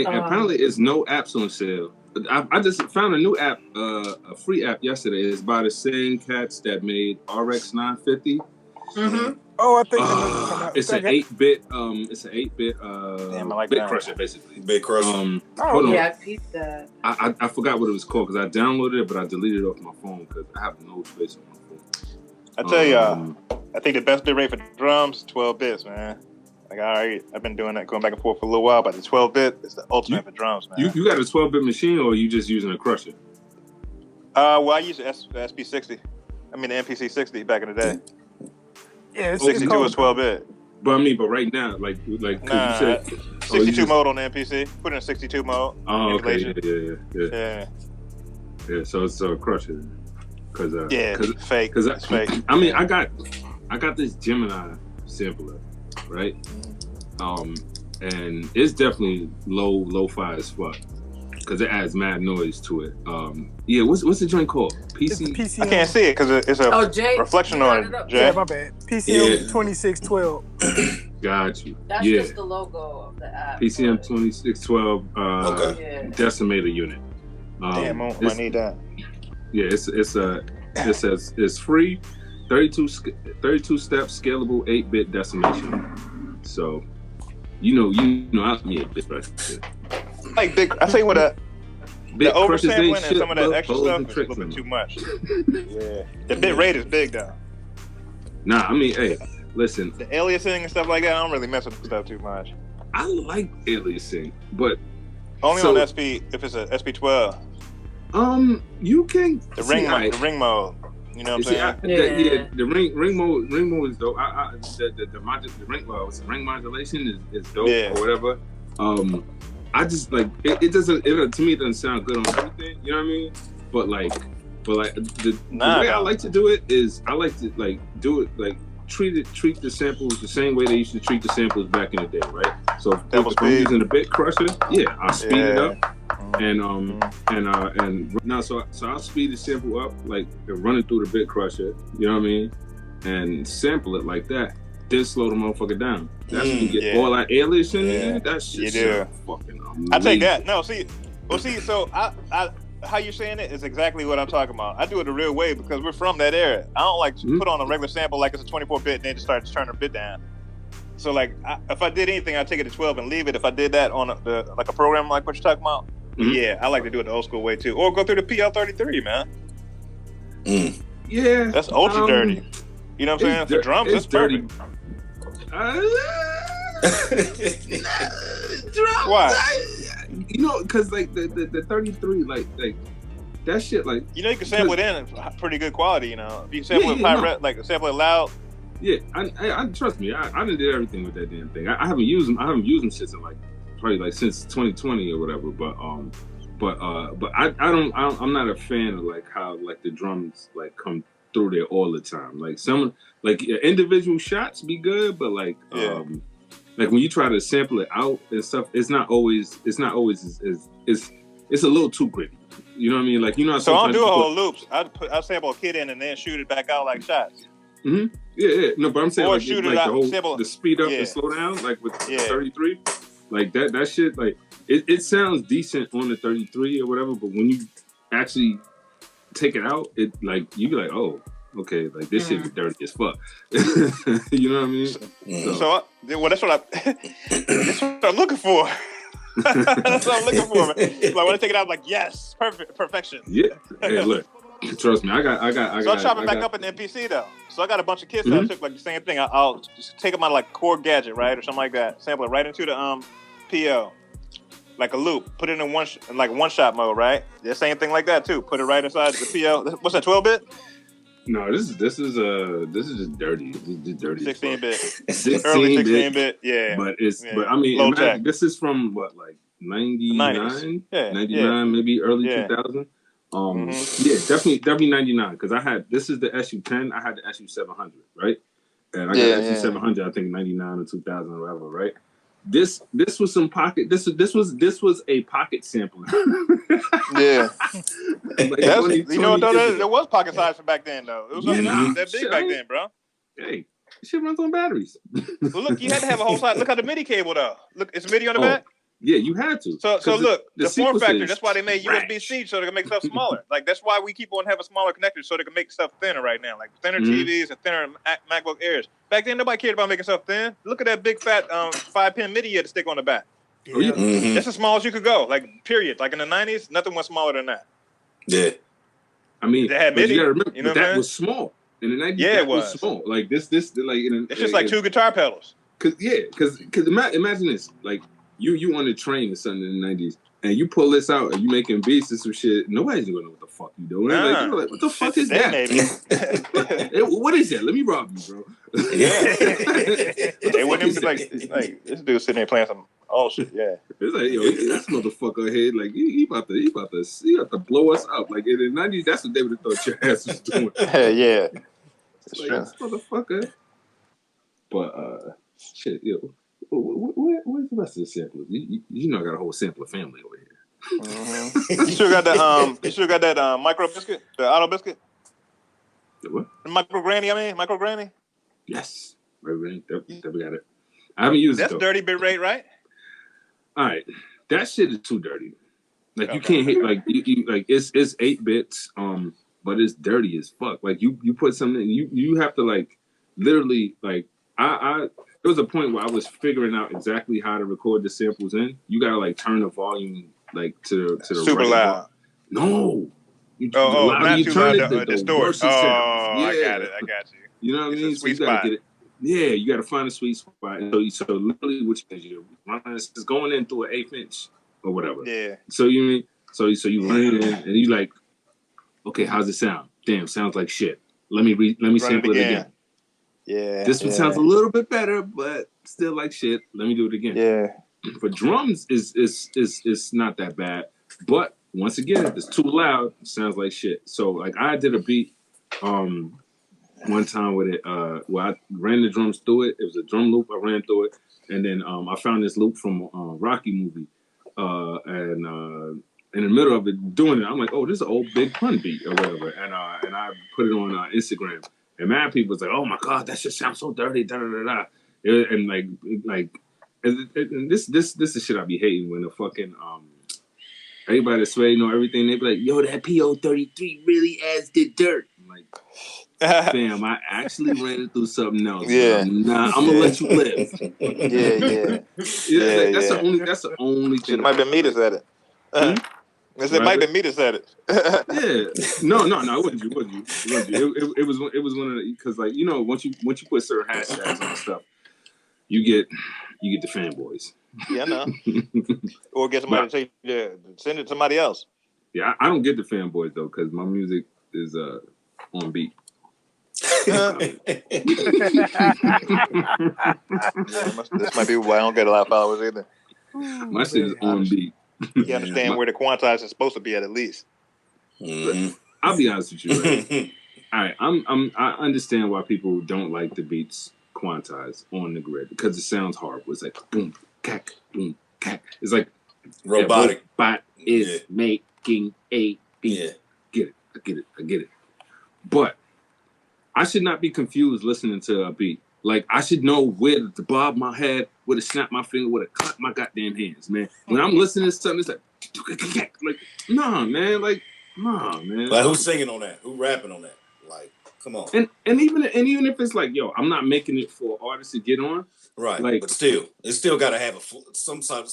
Apparently, it's no apps on sale. I just found a new app, a free app yesterday. It's by the same cats that made RX 950. Mm-hmm. Oh, I think it's an 8-bit. It's an 8-bit. Damn, I like Bit that. Crusher, basically. Bit Crusher. Hold on. Yeah, I peeped that. I forgot what it was called because I downloaded it, but I deleted it off my phone because I have no space on my phone. I tell y'all, I think the best bit rate for drums, 12 bits, man. Like, I've been doing that, going back and forth for a little while, but the 12-bit is the ultimate for drums, man. You got a 12-bit machine, or are you just using a Crusher? Well, I used the SP60. I mean, the MPC60 back in the day. Yeah, 62 was 12-bit. But right now, like you said, 62 mode on the MPC. Put it in 62 mode. Oh, okay, yeah. So it's a Crusher, cause fake. Cause fake. I mean, I got this Gemini sampler, right? And it's definitely lo-fi as fuck, cause it adds mad noise to it. What's the joint called? PC. I can't see it because it's a reflection on it. Jay. Yeah, my bad. PCM 2612. Got you. That's just the logo of the app. PCM 2612 decimator unit. Damn, I need that. Yeah, it's free, 32 step scalable 8-bit decimation. So, you know, I'm a bit right. Like big. I say what the oversampling and some of that extra stuff is a little bit too much. Yeah, the bit rate is big though. Nah, I mean, hey, listen. The aliasing and stuff like that, I don't really mess with the stuff too much. I like aliasing, but only on SP if it's a SP12. You can the ring mode. You know what I'm saying? The ring mode is dope. The ring modulation is dope or whatever. I just like it doesn't. To me, it doesn't sound good on everything. You know what I mean? But the way I like to do it is I like to do it treat the samples the same way they used to treat the samples back in the day, right? So if I'm using a bit crusher, I'll speed it up, so I'll speed the sample up and run it through the bit crusher. You know what I mean? And sample it like that. Then slow the motherfucker down. That's when you get all that alias in there. That shit's fucking amazing. I take that. No, so I how you're saying it is exactly what I'm talking about. I do it the real way because we're from that era. I don't like to put on a regular sample like it's a 24-bit and then just start turning a bit down. So if I did anything, I'd take it to 12 and leave it. If I did that on a program like what you're talking about, I like to do it the old school way too. Or go through the PL33, man. Yeah. That's ultra dirty. You know what I'm saying? For drums, it's dirty. Perfect. Why? You know, because the 33, that shit, you can sample it in pretty good quality. You know, if you sample it sample it loud. Yeah, I trust me. I done did everything with that damn thing. I haven't used them. I haven't used them since probably since 2020 or whatever. But I'm not a fan of how the drums come through there all the time. Some individual shots be good, but when you try to sample it out and stuff, it's not always it's a little too gritty. You know what I mean? So I don't do a whole loops. I sample a kit in and then shoot it back out like shots. Mm-hmm. Yeah. No, but I'm saying or shoot it out, the speed up and slow down with 33, that shit. It sounds decent on the 33 or whatever, but when you actually take it out, it you be like, oh, okay, this shit is dirty as fuck. You know what I mean? So that's what I'm looking for. That's what I'm looking for, man. When I take it out, I'm like, yes, perfection. Yeah. Hey, look, trust me, I got. So I chop it back up in the MPC though. So I got a bunch of kits that I took the same thing. I'll just take them on core gadget, right, or something like that. Sample it right into the PL. Like a loop, put it in one shot mode, right? The same thing like that too. Put it right inside the PL. What's that? 12-bit? No, this is just dirty. This is just dirty. 16-bit. Early 16-bit. Yeah. But I mean, this is from what 99? 99, maybe early 2000. Yeah, definitely 99. Because this is the SU10. I had the SU700, right? And I got the SU700. I think 99 or 2000 or whatever, right? This was some pocket. This was a pocket sampler. Yeah, there was pocket size from back then though. It was that big back then, bro. Hey, shit runs on batteries. Well, look, you had to have a whole side. Look at the MIDI cable though. Look, it's MIDI on the back. Yeah, you had to. So look, the form factor. sequences That's why they made USB-C so they can make stuff smaller. Like that's why we keep on having smaller connectors so they can make stuff thinner right now, like thinner TVs and thinner MacBook Airs. Back then, nobody cared about making stuff thin. Look at that big fat 5-pin MIDI you had to stick on the back. Oh, yeah. That's as small as you could go. Like period. Like in the 90s, nothing was smaller than that. Yeah. I mean, they had MIDI. You gotta remember, you know that was small. In the 90s, yeah, that it was small. Like this, like it's just like 2 guitar pedals. Cause imagine this, like you on a train or something in the 90s, and you pull this out and you making beats and some shit. Nobody's gonna know what the fuck you doing. Nah. Like, you're like, what the fuck is that? What is that? Let me rob you, bro. Yeah. They wouldn't even be like this dude sitting there playing some shit. Yeah. It's like, yo, this motherfucker here, like he about to blow us up. Like in the 90s, that's what they would have thought your ass was doing. Yeah. It's like, this motherfucker. But shit, yo, where's the rest of the samplers? You know, I got a whole sampler family over here. You still got that. You still got that micro biscuit, the auto biscuit. The what? The micro granny. Yes, micro granny. There we got it. I haven't used it. That's dirty bit rate, right? All right, that shit is too dirty. Like you can't hit like you like it's 8 bits, but it's dirty as fuck. Like you put something, you have to like literally like there was a point where I was figuring out exactly how to record the samples in. You gotta like turn the volume like to the super loud. No. Not you too turn loud. it Distort. Yeah. I got it. You know what I mean? Sweet so you gotta spot. get it. Yeah, you gotta find a sweet spot. So literally, which is you is going in through an 1/8 inch or whatever. Yeah. So you mean so you run it in and you like, okay, how's it sound? Damn, sounds like shit. Let me sample it again. Yeah. This one sounds a little bit better, but still like shit. Let me do it again. Yeah. For drums is not that bad, but once again, if it's too loud, it sounds like shit. So like I did a beat one time with it where I ran the drums through it. It was a drum loop. I ran through it, and then I found this loop from Rocky movie, and in the middle of it doing it, I'm like, oh, this is an old Big Pun beat or whatever, and I put it on Instagram, and mad people was like, oh my god, that shit sounds so dirty, da da da da, and and this is shit I be hating when the fucking everybody that's ready know everything. They be like, yo, that PO33 really adds the dirt. I'm like, fam, I actually ran it through something else. Yeah. Nah, I'm gonna let you live. Yeah. That's the only thing. It might be me that said it. It might be me that said it. Yeah. No, it wasn't you. It was one of the, because like, you know, once you put certain hashtags on stuff, you get the fanboys. Yeah, I know. Or get somebody to send it to somebody else. Yeah, I don't get the fanboys though, because my music is on beat. This might be why I don't get a lot of followers either. My shit is on beat. You understand where the quantize is supposed to be at least. I'll be honest with you. Right? All right, I understand why people don't like the beats quantized on the grid because it sounds horrible. It's like boom, cack, boom, cack. It's like robotic. Bot is making a beat. Yeah. I get it. But I should not be confused listening to a beat. Like, I should know where to bob my head, where to snap my finger, where to clap my goddamn hands, man. When I'm listening to something, it's like, nah, man. Like, nah, man. Like, who's singing on that? Who rapping on that? Like, come on. And even if it's like, yo, I'm not making it for artists to get on. Right, like, but still, it's still got to have some sort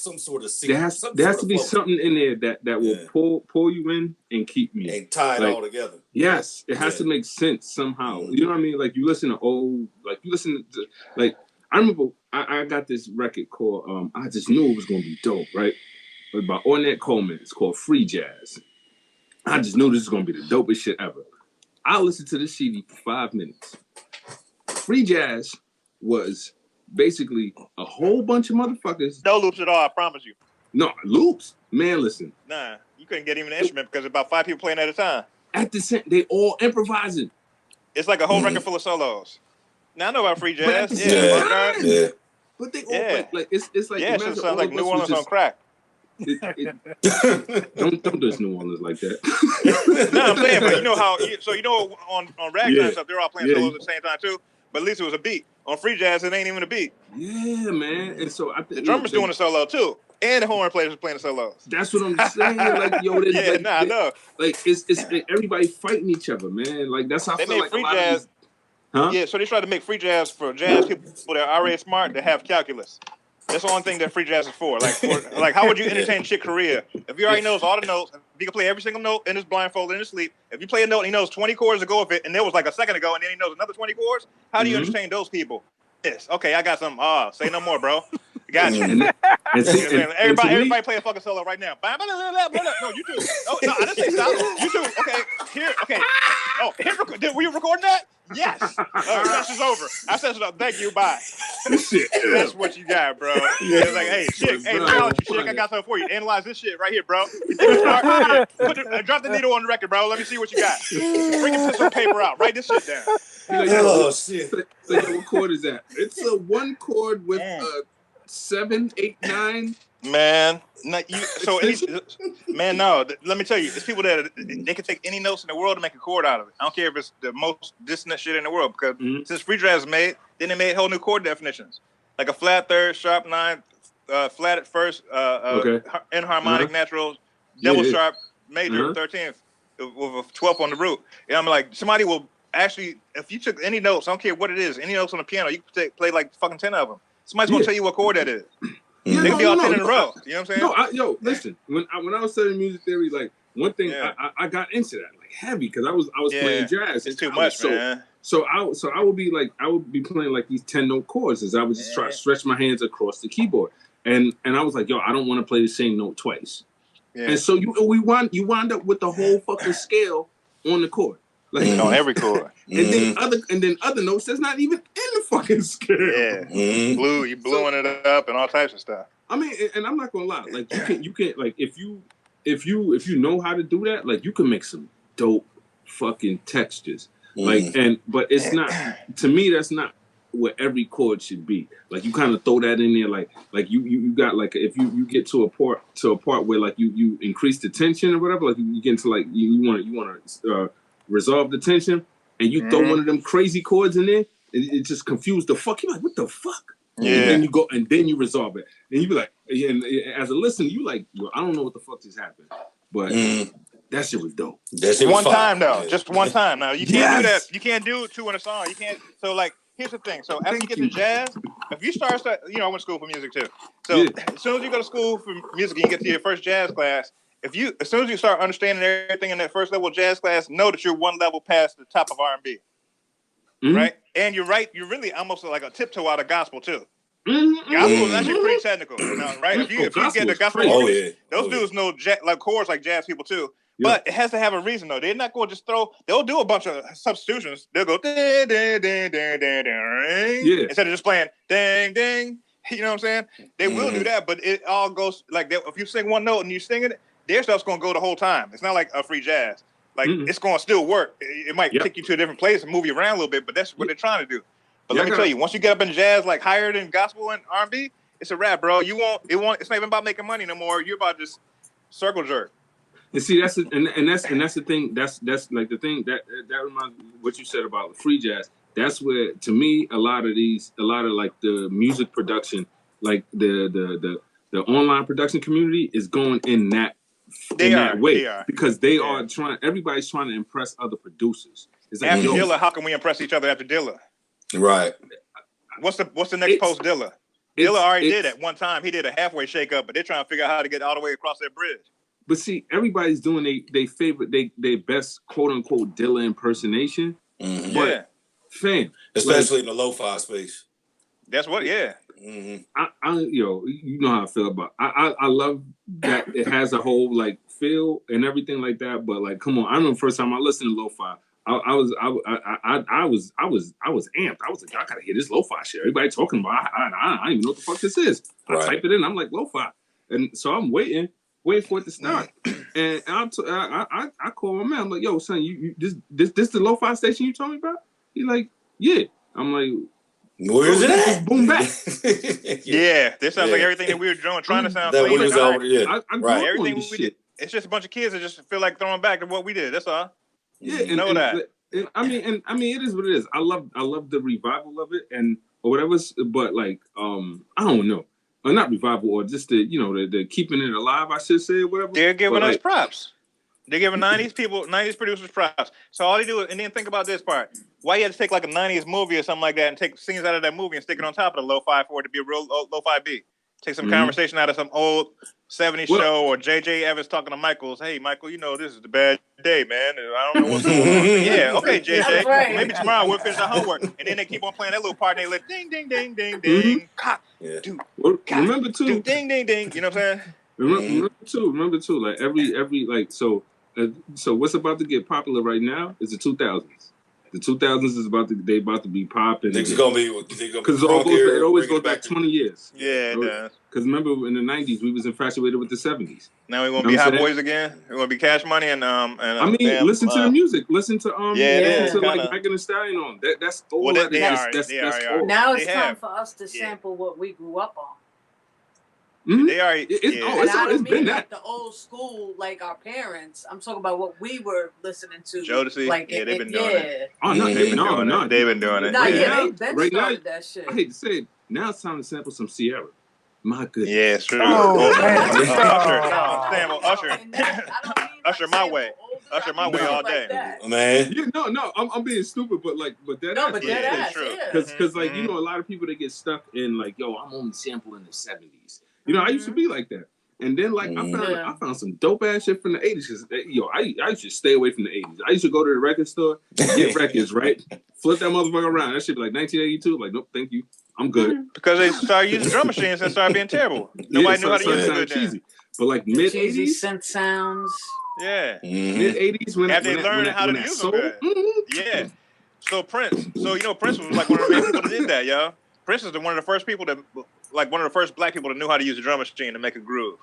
of there has to be something in there that will pull you in and keep me and tie it all together. Yes, it has to make sense somehow. You know what I mean? Like you listen to like I remember I got this record called I just knew it was gonna be dope, right? But by Ornette Coleman, it's called Free Jazz. I just knew this was gonna be the dopest shit ever. I listened to this CD for 5 minutes. Free Jazz was basically a whole bunch of motherfuckers. No loops at all, I promise you. No, loops? Man, listen. Nah, you couldn't get even an instrument because about 5 people playing at a time. At the same, they all improvising. It's like a whole record full of solos. Now I know about Free Jazz. But they all like it's like it sounds like New Orleans on crack. Don't do New Orleans like that. No, I'm saying, but you know how on Ragtime stuff, they're all playing solos at the same time too. But at least it was a beat. On Free Jazz, it ain't even a beat. Yeah, man. And so I think the drummer's doing a solo too. And the horn players was playing the solos. That's what I'm saying. Like, yo, I know. Like, it's everybody fighting each other, man. Like, that's how I feel like free a lot jazz. of these, huh? Yeah, so they tried to make free jazz for jazz people that are already smart that have calculus. That's the only thing that free jazz is for. Like how would you entertain Chick Corea if he already knows all the notes? If he can play every single note in his blindfold in his sleep. If you play a note and he knows 20 chords to go with it, and there was like a second ago, and then he knows another 20 chords. How do you entertain those people? Yes. Okay, I got some. Say no more, bro. Got you. Everybody play a fucking solo right now. No, you do. Oh, no, I didn't say stop. You do. Okay, here. Okay. Oh, were you recording that? Yes. Session's over. I said it up. Thank you. Bye. Shit. That's what you got, bro. It's like, hey, Chick. Hey, let me Chick. I got something for you. Analyze this shit right here, bro. Drop the needle on the record, bro. Let me see what you got. Bring your pencil and paper out. Write this shit down. Shit. So what chord is that? It's a 1 chord with 7, 8, 9. Man, no. Let me tell you, there's people that they can take any notes in the world to make a chord out of it. I don't care if it's the most dissonant shit in the world, because since free jazz was made, then they made whole new chord definitions, like a flat third, sharp 9, flat at first, enharmonic natural, double sharp major 13th with a 12th on the root. And I'm like, somebody will actually, if you took any notes, I don't care what it is, any notes on the piano, you can play like fucking 10 of them. Somebody's gonna tell you what chord that is. They can be all 10 in a row. You know what I'm saying? Listen. When I was studying music theory, like one thing I got into that like heavy because I was playing jazz. It's too much, man. So I would be playing like these 10-note chords as I would just try to stretch my hands across the keyboard, and I was like, yo, I don't want to play the same note twice. Yeah. And so you wind up with the whole fucking scale on the chord. Like, on every chord, and then other notes that's not even in the fucking scale. Yeah, you blowing it up and all types of stuff. I mean, and I'm not gonna lie, like you can like if you know how to do that, like you can make some dope fucking textures. Like, but it's not, to me, that's not what every chord should be. Like you kind of throw that in there, like you got like if you get to a part where like you increase the tension or whatever, like you get into like you want to resolve the tension, and you throw one of them crazy chords in there, it just confused the fuck. You're like, what the fuck? Yeah. And then you go and then you resolve it, and you be like, and as a listener, you like, yo, I don't know what the fuck just happened, but that shit was dope. Just one time though, just one time. Now you can't do that. You can't do 2 in a song. You can't. So like, here's the thing. So after you get to jazz, if you start, I went to school for music too. So as soon as you go to school for music and you get to your first jazz class, as soon as you start understanding everything in that first level of jazz class, know that you're one level past the top of R&B, right? And you're really almost like a tiptoe out of gospel too. Gospel is actually pretty technical, right? If you get the gospel, those dudes know like chords like jazz people too. But it has to have a reason though. They're not going to just they'll do a bunch of substitutions. They'll go ding, ding, ding, ding, ding, ding, instead of just playing ding, ding. You know what I'm saying? They will do that, but it all goes like if you sing one note and you sing it, their stuff's going to go the whole time. It's not like a free jazz. Like it's going to still work. It might take you to a different place and move you around a little bit, but that's what they're trying to do. But let me tell you, once you get up in jazz, like higher than gospel and R&B, it's a wrap, bro. It's not even about making money no more. You're about just circle jerk. And see, that's the thing. That's like the thing that reminds me of what you said about free jazz. That's where, to me, a lot of like the music production, like the online production community is going in that way because they are trying. Everybody's trying to impress other producers. It's like, after Dilla, how can we impress each other after Dilla? Right. What's the next post Dilla? Dilla already did at one time. He did a halfway shake up, but they're trying to figure out how to get all the way across that bridge. But see, everybody's doing they favorite their best quote unquote Dilla impersonation. But fam, especially in the lo-fi space. That's what. Yeah. You know how I feel about. I love that it has a whole like feel and everything like that. But like, come on, I remember the first time I listened to lo-fi. I was amped. I was like, I gotta hear this lo-fi shit. Everybody talking about. I don't even know what the fuck this is. I type it in. I'm like lo-fi, and so I'm waiting for it to start. And I call my man. I'm like, yo, son, you this the lo-fi station you told me about? He like, yeah. I'm like, where is it? Boom back. This sounds like everything that we were doing, trying to sound that clean. was already, right. Everything we did. It's just a bunch of kids that just feel like throwing back to what we did. That's all. Yeah, I mean, it is what it is. I love the revival of it or whatever. But like, I don't know. or not revival, or just the the keeping it alive, I should say, or whatever. They're giving us props. They're giving 90s people, 90s producers props. So all they do is, and then think about this part. Why you had to take like a 90s movie or something like that and take scenes out of that movie and stick it on top of the lo-fi for it to be a real lo-fi beat? Take some conversation out of some old 70s show, or J.J. Evans talking to Michaels. Hey, Michael, this is the bad day, man. I don't know what's going on. Yeah, okay, J.J. Right. Maybe tomorrow we'll finish our homework. And then they keep on playing that little part and they let ding, ding, ding, ding, ding. Cock, do, remember too. Ding, ding, ding. You know what I'm saying? Remember too. Like every like so what's about to get popular right now is the 2000s. The 2000s is about to be popping. It's gonna be because it always goes back 20 years. Yeah, it does. Because remember in the 90s we was infatuated with the 70s. Now we're gonna be Hot Boys again. We're gonna be Cash Money and I mean, listen to the music. Listen to listen to like Megan Thee Stallion on. That's all. Well, that's old. Now it's time for us to sample what we grew up on. They are. It's been like the old school, like our parents. I'm talking about what we were listening to. Jodeci, like they've been doing it. Oh no, they've been doing it. They started that shit. I hate to say it. Now it's time to sample some Sierra. My goodness. Yeah, it's true. Usher my way. Usher my way all day. Man. Yeah, no, I'm being stupid, but that. No, but that's true. Because like a lot of people, they get stuck in like, yo, I'm only sampling the 70s. I used to be like that. And then like I found some dope ass shit from the 80s. Cause I used to stay away from the 80s. I used to go to the record store, get records, right? Flip that motherfucker around. That shit be like 1982. Like, nope, thank you. I'm good. Because they started using drum machines and started being terrible. Nobody knew how to use it. Cheesy. But like mid 80s synth sounds. Yeah. Mid 80s when after they learned how to use them good. Yeah. So Prince. So Prince was like one of the main people that did that, yo. Prince is one of the first people that, like one of the first black people that knew how to use a drum machine to make a groove.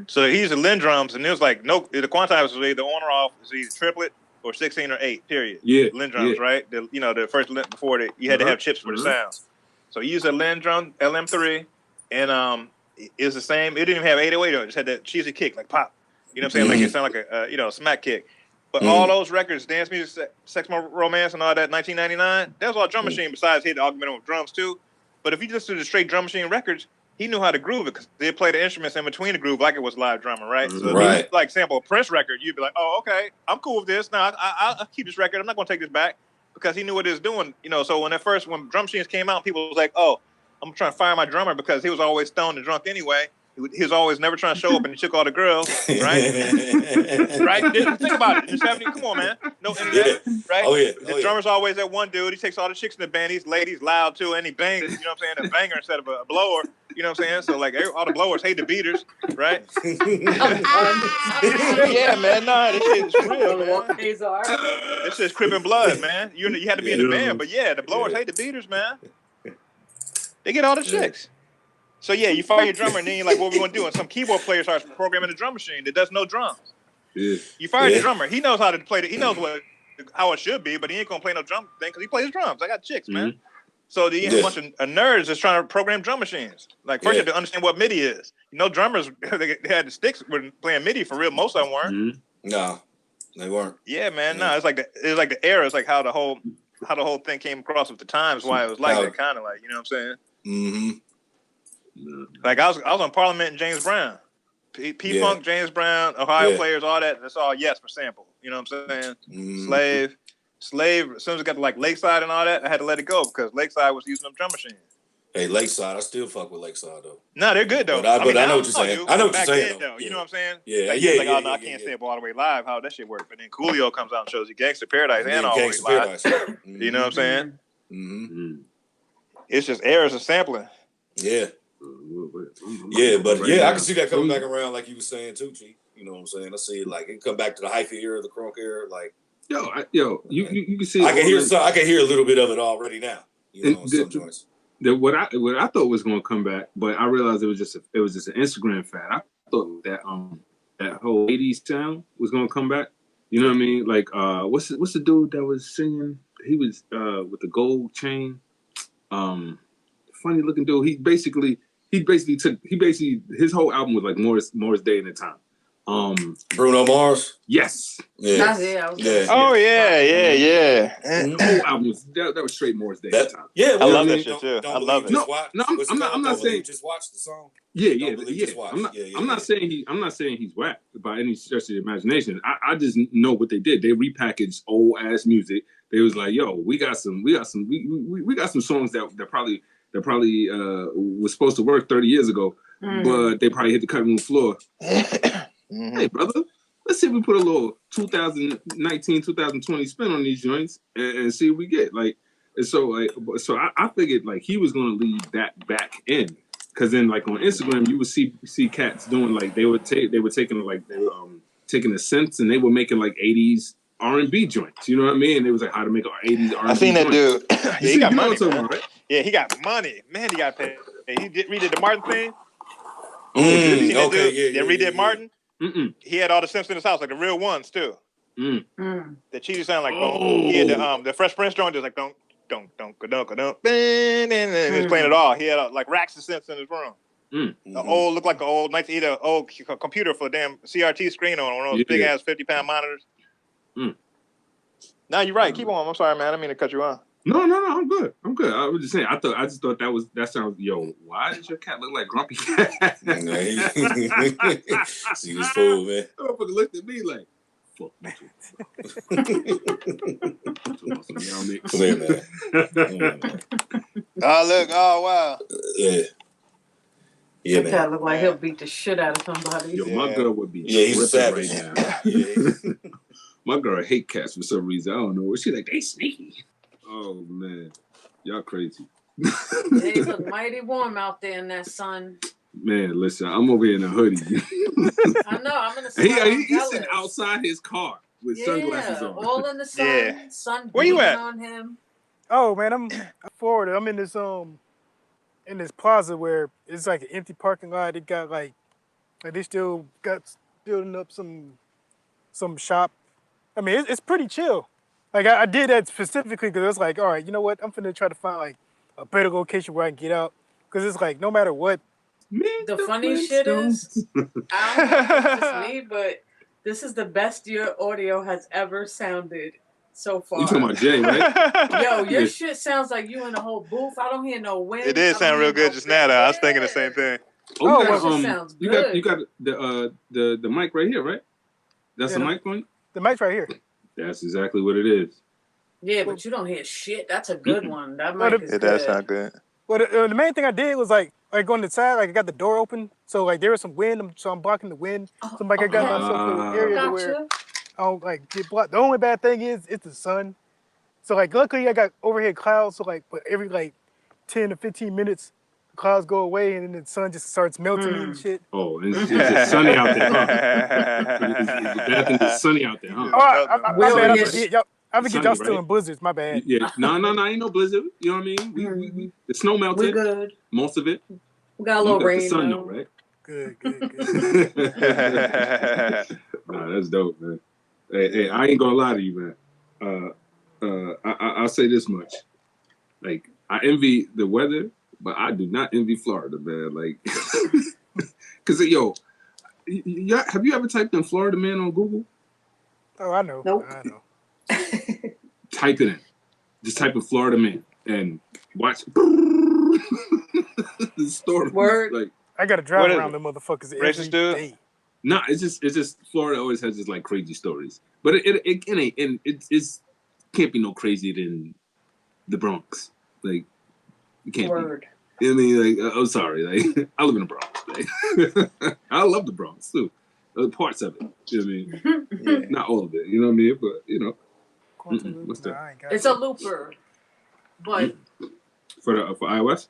So he used the Lin drums, and it was like the quantize was either on or off. It was either triplet or 16 or 8. Period. Yeah. Lin drums, right? The first Lin before you had to have chips for the sounds. So he used a Lin drum LM3, and it was the same. It didn't even have 808 on it. It just had that cheesy kick, like pop. You know what I'm saying? Like it sounded like a smack kick. But all those records, Dance Music, Sex More Romance, and all that, 1999, that was all drum machine. Besides, he had to augment with drums too. But if you just do the straight drum machine records, he knew how to groove it because they'd play the instruments in between the groove like it was live drumming, right? So if you like sample a Prince record, you'd be like, oh, okay, I'm cool with this. Now I'll keep this record. I'm not going to take this back because he knew what he was doing. So when drum machines came out, people was like, oh, I'm trying to fire my drummer because he was always stoned and drunk anyway. He was always never trying to show up and he took all the girls, right? Right? Think about it. In the 70s, come on, man. No internet, right? Oh, yeah. The drummer's always that one dude. He takes all the chicks in the band. He's ladies loud, too, and he bangs, you know what I'm saying, a banger instead of a blower. You know what I'm saying? So, like, all the blowers hate the beaters, right? Yeah, man. Nah, this shit's real, man. This shit's Crippin' Blood, man. You had to be in the band, but yeah, the blowers hate the beaters, man. They get all the chicks. So yeah, you fire your drummer and then you're like, what are we gonna do? And some keyboard player starts programming the drum machine that does no drums. Yeah. You fire the drummer. He knows how to play it. He knows how it should be, but he ain't gonna play no drum thing because he plays drums. I got chicks, man. So you have a bunch of nerds that's trying to program drum machines. Like first you have to understand what MIDI is. Drummers they had the sticks when playing MIDI for real. Most of them weren't. No, they weren't. Yeah, man. No, it's like the era. It's like how the whole thing came across with the times. Why it was like that, kind of like, you know what I'm saying? Like I was on Parliament and James Brown, P-Funk, James Brown, Ohio players, all that. That's all yes for sample. You know what I'm saying? Slave. As soon as it got to like Lakeside and all that, I had to let it go because Lakeside was using them drum machines. Hey, Lakeside, I still fuck with Lakeside though. No, they're good though. But I know what you're saying. I know what you're saying. Though, you know what I'm saying? Yeah, like, yeah, like, oh no, I can't sample all the way live. How that shit work? But then Coolio comes out and shows you Gangsta Paradise and all the way live. You know what I'm saying? It's just errors of sampling. Yeah. But I can see that coming back around, like you were saying too, Chief. You know what I'm saying? I see it like it come back to the hyphy era, the crunk era, like. You can see. I can hear a little bit of it already now. You know, some joints. What I thought was going to come back, but I realized it was just an Instagram fad. I thought that that whole 80s sound was going to come back. You know what I mean? Like what's the dude that was singing? He was with the gold chain. Funny looking dude. He basically his whole album was like Morris Day in the Time. Bruno Mars. Yes. Yeah. Oh yeah. The whole album was that was straight Morris Day. I love that shit too. I love it. I'm not saying just watch the song. Yeah. I'm not saying he's whack by any stretch of the imagination. I just know what they did. They repackaged old ass music. They was like, yo, we got some songs that probably was supposed to work 30 years ago, but they probably hit the cutting room floor. Hey, brother, let's see if we put a little 2019, 2020 spin on these joints and see what we get. Like, and so I figured like he was going to lead that back in, because then like on Instagram you would see cats doing like they were taking the synths and they were making like 80s R&B joints. You know what I mean? It was like how to make an 80s R&B. I seen that joint. dude. He got money, man. About, right? Yeah, he got money. Man, he got paid. He redid the Martin thing. Redid Martin. He had all the synths in his house, like the real ones too. The Cheez sound like he had the Fresh Prince joint, just like don't. He was playing it all. He had like racks of synths in his room. Looked like an old computer for a damn CRT screen on one of those big ass 50-pound monitors. No, you're right. Keep on. I'm sorry, man. I didn't mean to cut you off. No, I'm good. I was just saying. I just thought that sounds. Yo, why does your cat look like Grumpy Cat? See this fool, man. That motherfucker looked at me like, fuck me. Oh look! Oh wow! Yeah, that cat look like he'll beat the shit out of somebody. Yo, my girl would be he's a savage right now. My girl hate cats for some reason. I don't know. She like, they sneaky. Oh man, y'all crazy. It look mighty warm out there in that sun. Man, listen, I'm over here in a hoodie. I know. I'm in the sun. He's sitting outside his car with sunglasses on. All in the sun. Sun. Where you at? On him. Oh man, I'm Florida. I'm in this plaza where it's like an empty parking lot. It got like they still got building up some shop. I mean, it's pretty chill. Like I did that specifically because it was like, all right, you know what? I'm finna try to find like a better location where I can get out, because it's like no matter what. The funny shit is, I don't know if it's just me, but this is the best your audio has ever sounded so far. You talking about Jay, right? Yo, your shit sounds like you in a whole booth. I don't hear no wind. It did sound real good just now, though. I was thinking the same thing. Oh, that sounds good. You got the mic right here, right? That's the mic point? The mic's right here. That's exactly what it is. Yeah, but you don't hear shit. That's a good one. That mic is good. It does sound good. Well, the main thing I did was like on the side, like I got the door open, so like there was some wind, so I'm blocking the wind. So like I got myself in an area where I don't like get blocked. The only bad thing is it's the sun. So like luckily I got overhead clouds, so like but every like 10 to 15 minutes the clouds go away and then the sun just starts melting and shit. Oh, it's sunny out there, huh? It's sunny out there, huh? Oh, my bad. I forget y'all still in blizzards. My bad. Yeah, no, ain't no blizzard. You know what I mean? We the snow melted. We're good. Most of it. We got a little rain. The sun though, right? Good. Nah, that's dope, man. Hey, I ain't gonna lie to you, man. I'll say this much: like, I envy the weather, but I do not envy Florida, man. Like, because have you ever typed in Florida man on Google? Oh, I know. Nope. I know. Type it in. Just type in Florida man and watch the story. Word. Like, I gotta drive around the motherfuckers every day. Nah, it's just Florida always has just like crazy stories, but it can't be no crazier than the Bronx. Like, it can't be. I mean, like, I'm sorry. Like, I live in the Bronx. Like, I love the Bronx too. Parts of it. You know what I mean? Yeah. Not all of it. You know what I mean? But you know. What's that? It's a looper, but for iOS.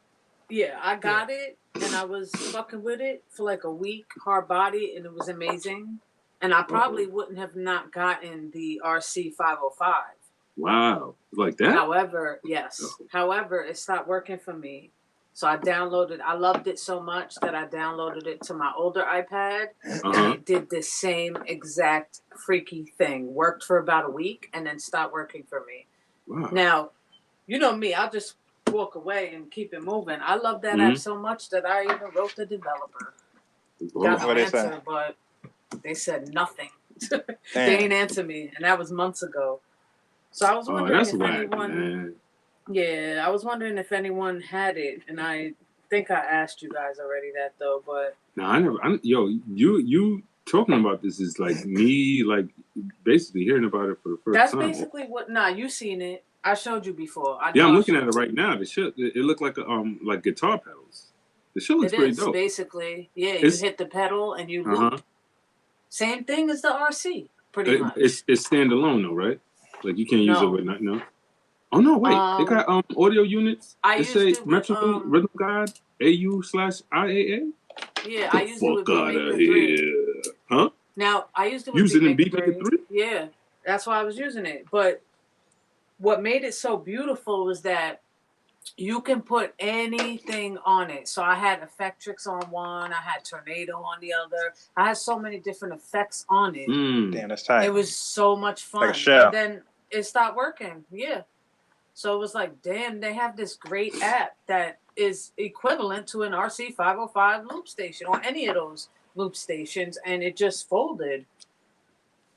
Yeah, I got it and I was fucking with it for like a week, hard body, and it was amazing. And I probably wouldn't have not gotten the RC505. Wow, like that. However, yes. However, it stopped working for me. So I downloaded. I loved it so much that I downloaded it to my older iPad, and it did the same exact freaky thing. Worked for about a week, and then stopped working for me. Wow. Now, you know me. I'll just walk away and keep it moving. I love that app so much that I even wrote the developer. Got no answer, but They said nothing. They ain't answer me, and that was months ago. So I was wondering if anyone. Yeah, I was wondering if anyone had it, and I think I asked you guys already that though. But no, I never. Yo, you talking about this is like me, like basically hearing about it for the first time. That's basically what. Nah, you seen it. I showed you before. Yeah, I'm looking at it right now. The shit, it looked like like guitar pedals. The shit looks pretty dope. Basically, yeah. You hit the pedal and you loop. Same thing as the RC, pretty much. It's standalone though, right? Like you can't use it with nothing. No. Oh no, wait. They got audio units. They say Metro Rhythm Guide AU/IAA. Yeah, I used it with Beatmaker 3. Huh? Now I used it with Beatmaker 3. Yeah, that's why I was using it. But what made it so beautiful was that you can put anything on it. So I had Effectrix on one, I had Tornado on the other. I had so many different effects on it. Damn, that's tight. It was so much fun. Like a shell. And then it stopped working. Yeah. So it was like, damn, they have this great app that is equivalent to an RC505 loop station or any of those loop stations, and it just folded.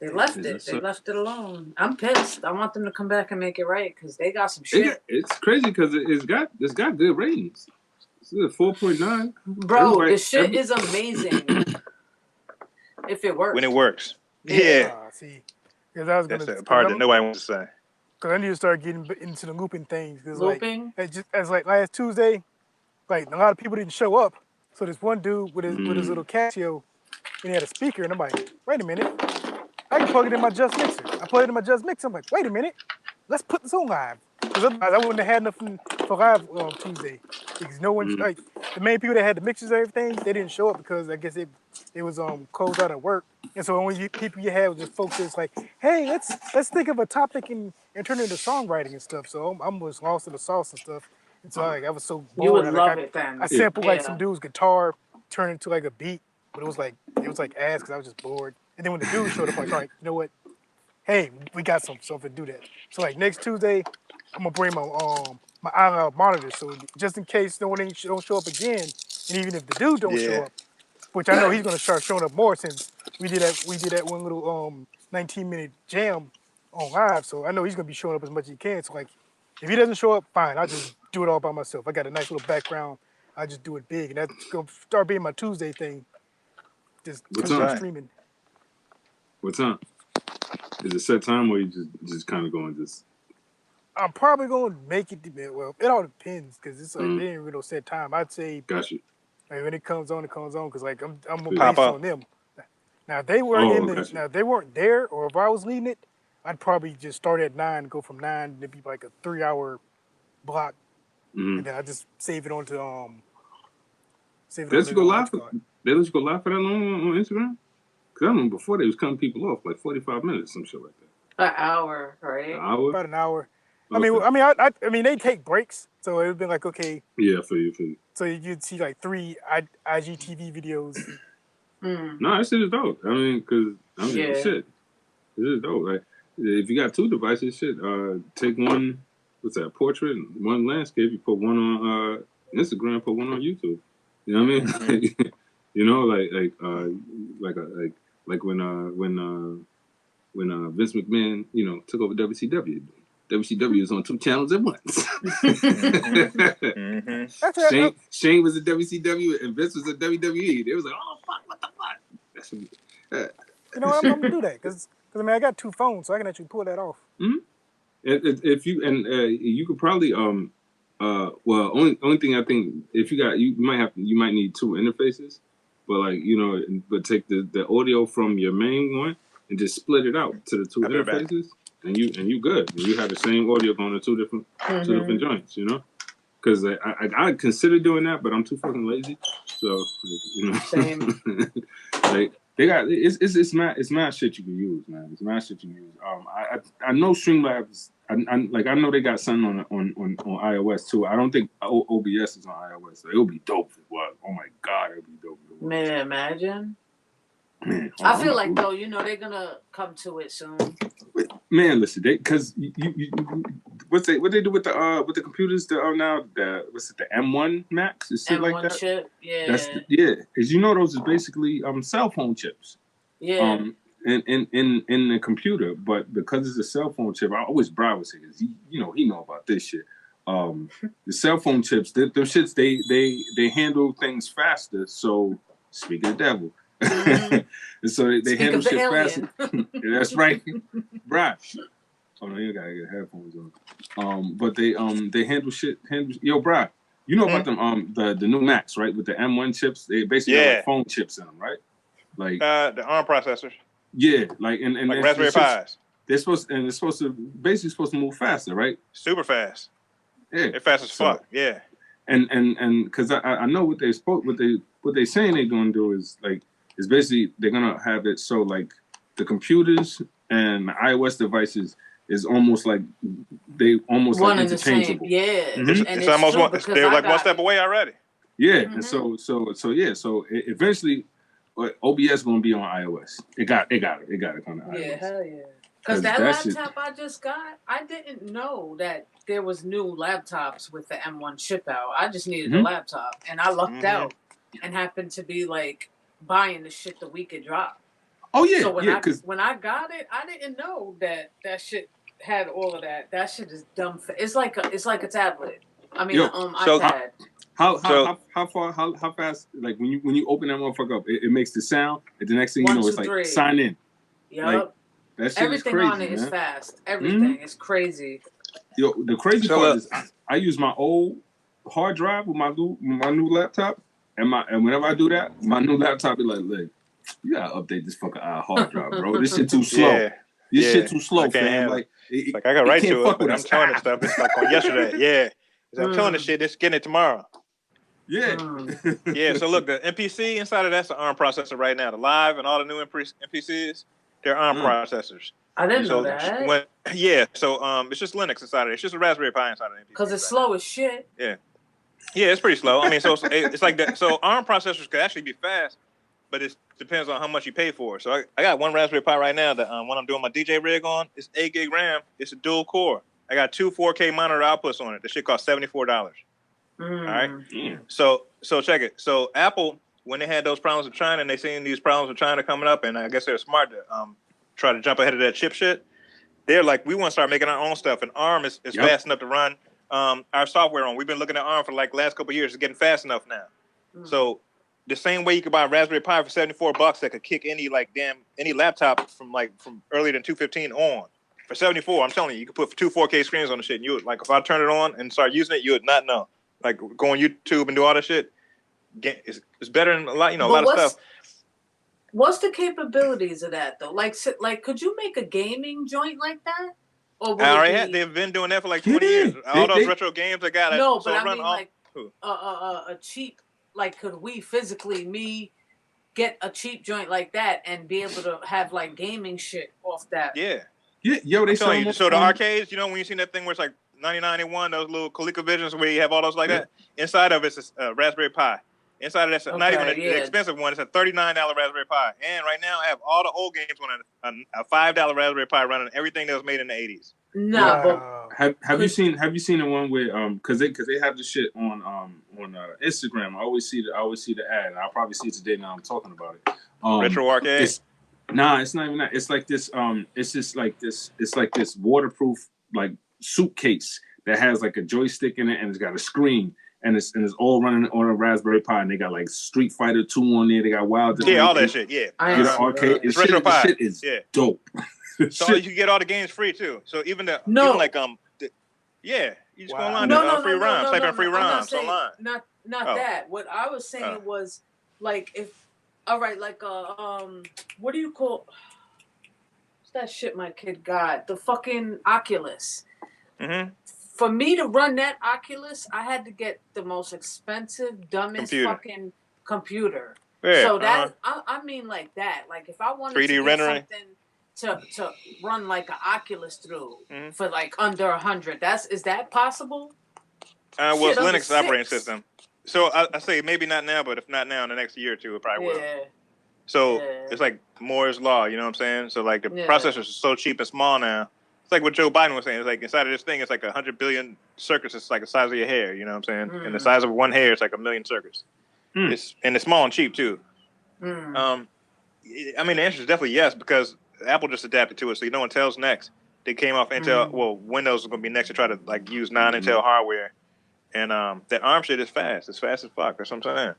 They left it. They left it alone. I'm pissed. I want them to come back and make it right because they got some shit. It's crazy because it's got good ratings. It's a 4.9. Bro, the shit is amazing. If it works. When it works. Yeah. See, because I was that's the part that nobody wants to say. Because I need to start getting into the looping things. Looping? Like, as like last Tuesday, like a lot of people didn't show up. So this one dude with his little Casio, and he had a speaker, and I'm like, wait a minute. I can plug it in my Just Mixer. I plug it in my Just Mixer. I'm like, wait a minute. Let's put this on live. Because otherwise I wouldn't have had nothing for live on Tuesday. Because no one, like, the main people that had the mixers and everything, they didn't show up because I guess it was closed out at work. And so the only people you had was just folks that's like, hey, let's think of a topic and turn it into songwriting and stuff. So I'm just lost in the sauce and stuff. And so like, I was so bored. You would love it then. I sampled like some dude's guitar, turned it into like a beat, but it was like ass because I was just bored. And then when the dude showed up, I was like, you know what? Hey, we got something to do that. So like next Tuesday, I'm gonna bring my iLoud monitor. So just in case no one don't show up again, and even if the dude don't show up, which I know he's gonna start showing up more since we did that one little 19-minute jam on live. So I know he's gonna be showing up as much as he can. So like, if he doesn't show up, fine. I'll just do it all by myself. I got a nice little background. I just do it big, and that's gonna start being my Tuesday thing. Just streaming. What time? Is it set time or you just kind of going just? I'm probably going to make it. Well, it all depends because it's like they ain't really set time. I'd say. Got you. Like, when it comes on, because like I'm based on them. Now if they weren't they weren't there, or if I was leading it, I'd probably just start at 9, go from 9 to be like a 3-hour block, and then I just save it onto Save it. They let you go live for that long on Instagram? Because I remember before they was cutting people off like 45 minutes, some shit like that. An hour, right? An hour? About an hour. Okay. I mean, they take breaks, so it would be like, okay. Yeah, for you. So you'd see like 3 IGTV videos. No, that shit is dope. I mean, because shit, it is dope. Like, if you got 2 devices, shit, take one. What's that? Portrait, and one landscape. You put one on Instagram, put one on YouTube. You know what I mean? You know, like when Vince McMahon, you know, took over WCW. WCW was on 2 channels at once. Shane was at WCW and Vince was at WWE. They was like, oh fuck, what the fuck? That's what you know what? I'm gonna do that because I mean I got 2 phones, so I can actually pull that off. If you you could probably well, only thing I think if you might need 2 interfaces, but like you know, but take the audio from your main one and just split it out to the 2 interfaces. And you good. You have the same audio going to 2 different joints, you know? Because I consider doing that, but I'm too fucking lazy. So you know, same. Like they got it's mad shit you can use, man. It's mad shit you can use. I know Streamlabs. I know they got something on iOS too. I don't think OBS is on iOS. So it'll be dope if it was. Oh my god, it'll be dope if it was. Man, imagine. Man, I feel like though, you know, they're gonna come to it soon. Man, listen, because you what they do with the computers now, the M1 Max and shit M1 like that. Chip, yeah. Because you know those is basically cell phone chips. Yeah. In the computer, but because it's a cell phone chip, I always BRY would say, because he know about this shit. The cell phone chips, them shits, they handle things faster. So speak of the devil. And so they handle shit faster. That's right. BRY. Oh no, you gotta get headphones on. But they handle shit. Yo, BRY, you know about them the new Macs, right? With the M1 chips, they basically have like phone chips in them, right? Like the ARM processors. Yeah, like like Raspberry Pis. It's supposed to move faster, right? Super fast. Yeah, they're fast as fuck. Yeah, and because I know what they saying they're gonna do is basically they're gonna have it so like the computers and the iOS devices is almost like one like and the same. interchangeable. Yeah, it's almost they're like one step away already. Yeah, and so eventually. OBS gonna be on iOS. It got it on iOS. Yeah, hell yeah. Because that laptop I just got, I didn't know that there was new laptops with the M1 chip out. I just needed a laptop, and I lucked out and happened to be like buying the shit the week it dropped. Oh yeah, so when I got it, I didn't know that shit had all of that. That shit is dumb. It's like a tablet. I mean, iPad. How fast? Like when you open that motherfucker up, it makes the sound. And the next thing you know, it's like 3. Sign in. Yep. Like, that shit everything is crazy, on it man. is fast. Everything is crazy. Yo, the crazy part is I use my old hard drive with my new laptop, and whenever I do that, my new laptop be like, look, you gotta update this fucking hard drive, bro. This shit too slow. This shit too slow, fam. Like I got right to it, but I'm telling it stuff. It's like on yesterday. Yeah. I'm telling this shit, just getting it tomorrow. Yeah. Yeah, so look, the MPC inside of that's an ARM processor right now. The Live and all the new MPCs, they're ARM processors. I didn't know that. So it's just Linux inside of it. It's just a Raspberry Pi inside of the MPC. Because it's slow as shit. Yeah. Yeah, it's pretty slow. I mean, so it's like that. So ARM processors could actually be fast, but it depends on how much you pay for. So I got one Raspberry Pi right now that when I'm doing my DJ rig on, it's 8 gig RAM. It's a dual core. I got 2 4K monitor outputs on it. This shit costs $74. All right. So check it. So Apple, when they had those problems with China and they seen these problems with China coming up, and I guess they're smart to try to jump ahead of that chip shit. They're like, we want to start making our own stuff, and ARM is fast enough to run our software on. We've been looking at ARM for like the last couple of years. It's getting fast enough now. So the same way you could buy a Raspberry Pi for $74 that could kick any laptop from earlier than 215 on. For $74, I'm telling you could put 2 4K screens on the shit, and you would, like, if I turn it on and start using it, you would not know. Like, go on YouTube and do all that shit. It's better than a lot of stuff. What's the capabilities of that though? Like, could you make a gaming joint like that? Or they've been doing that for like 20 years. All those retro games I got. No, but I mean, like a cheap. Like, could we physically get a cheap joint like that and be able to have like gaming shit off that? Yeah. Yeah, yo, they telling you. So the arcades, when you seen that thing where it's like 99.1, those little ColecoVisions where you have all those like that. Inside of it's a Raspberry Pi. Inside of that's not even the expensive one. It's a $39 Raspberry Pi. And right now I have all the old games on a $5 Raspberry Pi running everying that was made in the 80s. No, but have you seen the one where because they have the shit on Instagram. I always see the ad. And I'll probably see it today now. I'm talking about it. Retro arcade. It's not even that. It's like this. It's just like this. It's like this waterproof like suitcase that has like a joystick in it and it's got a screen. And it's all running on a Raspberry Pi, and they got like Street Fighter 2 on there. They got Wild. Yeah, all that shit. Yeah, the arcade. It's retro Pi. Shit is dope. So you can get all the games free too. So even you just go online and free ROMs. Type in free ROMs online. Not that. What I was saying was like what do you call? What's that shit my kid got? The fucking Oculus. Mm-hmm. For me to run that Oculus, I had to get the most expensive, dumbest fucking computer. Yeah, so that I mean like that. Like if I wanted 3D to get rendering something to run like an Oculus through for like under 100, is that possible? Well, it's Linux operating system. So I say maybe not now, but if not now, in the next year or two, it probably will. So it's like Moore's law, you know what I'm saying? So like the processors are so cheap and small now. It's like what Joe Biden was saying. It's like inside of this thing, it's like 100 billion circuits. It's like the size of your hair. You know what I'm saying? And the size of one hair is like 1 million circuits. It's small and cheap too. I mean, the answer is definitely yes, because Apple just adapted to it. So you know, Intel's next. They came off Intel. Well, Windows is going to be next to try to like use non-Intel hardware, and that ARM shit is fast. It's fast as fuck. That's what I'm saying.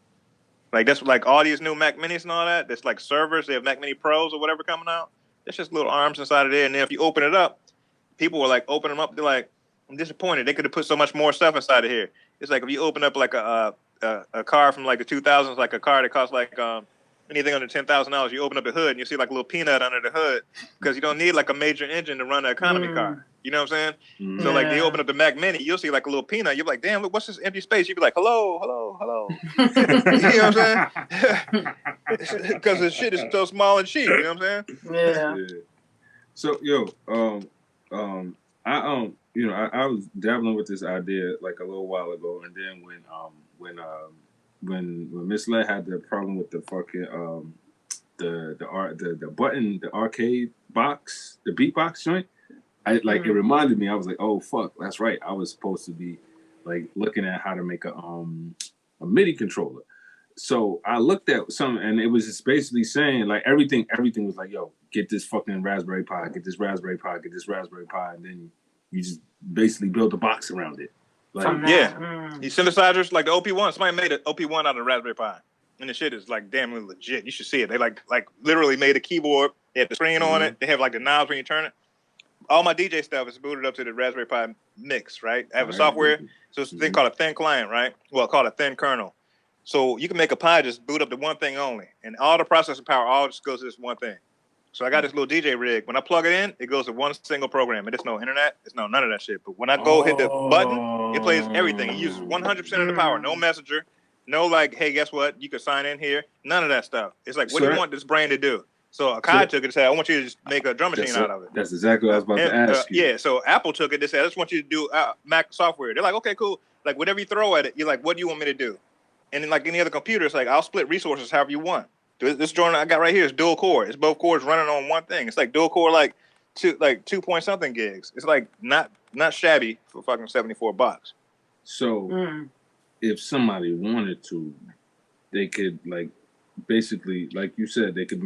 Like that's like all these new Mac Minis and all that. That's like servers. They have Mac Mini Pros or whatever coming out. It's just little ARMs inside of there. And then if you open it up, people will like open them up. They're like, I'm disappointed. They could have put so much more stuff inside of here. It's like if you open up like a car from like the 2000s, like a car that costs like anything under $10,000, you open up the hood and you see like a little peanut under the hood because you don't need like a major engine to run an economy car. You know what I'm saying? So like you open up the Mac Mini, you'll see like a little peanut. You're like, damn, look, what's this empty space? You'd be like, hello, hello, hello. You know what I'm saying? Because the shit is so small and cheap. You know what I'm saying? Yeah. So I was dabbling with this idea like a little while ago, and then when Ms.LeD had the problem with the fucking the button, the arcade box, the beatbox joint, it reminded me. I was like, oh fuck, that's right. I was supposed to be like looking at how to make a MIDI controller. So I looked at some, and it was just basically saying like everything was like, yo, get this fucking Raspberry Pi, get this Raspberry Pi, get this Raspberry Pi, and then you just basically build a box around it. Like, These synthesizers, like the OP1, somebody made an OP1 out of Raspberry Pi. And the shit is like damn legit. You should see it. They like literally made a keyboard. They had the screen on it. They have like the knobs when you turn it. All my DJ stuff is booted up to the Raspberry Pi Mix, right? I have a software. So it's a thing called a thin client, right? Well, called a thin kernel. So you can make a Pi just boot up to one thing only. And all the processing power all just goes to this one thing. So I got this little DJ rig. When I plug it in, it goes to one single program. It is no internet. It's no none of that shit. But when I go hit the button, it plays everything. It uses 100% of the power. No messenger. No like, hey, guess what? You can sign in here. None of that stuff. It's like, what do you want this brain to do? So Akai took it and said, I want you to just make a drum machine out of it. That's exactly what I was about to ask you. Yeah, so Apple took it and said, I just want you to do Mac software. They're like, okay, cool. Like, whatever you throw at it, you're like, what do you want me to do? And then like any other computer, it's like, I'll split resources however you want. This joint I got right here is dual core. It's both cores running on one thing. It's like dual core, like 2 point something gigs. It's like not shabby for fucking $74. So if somebody wanted to, they could like basically, like you said, they could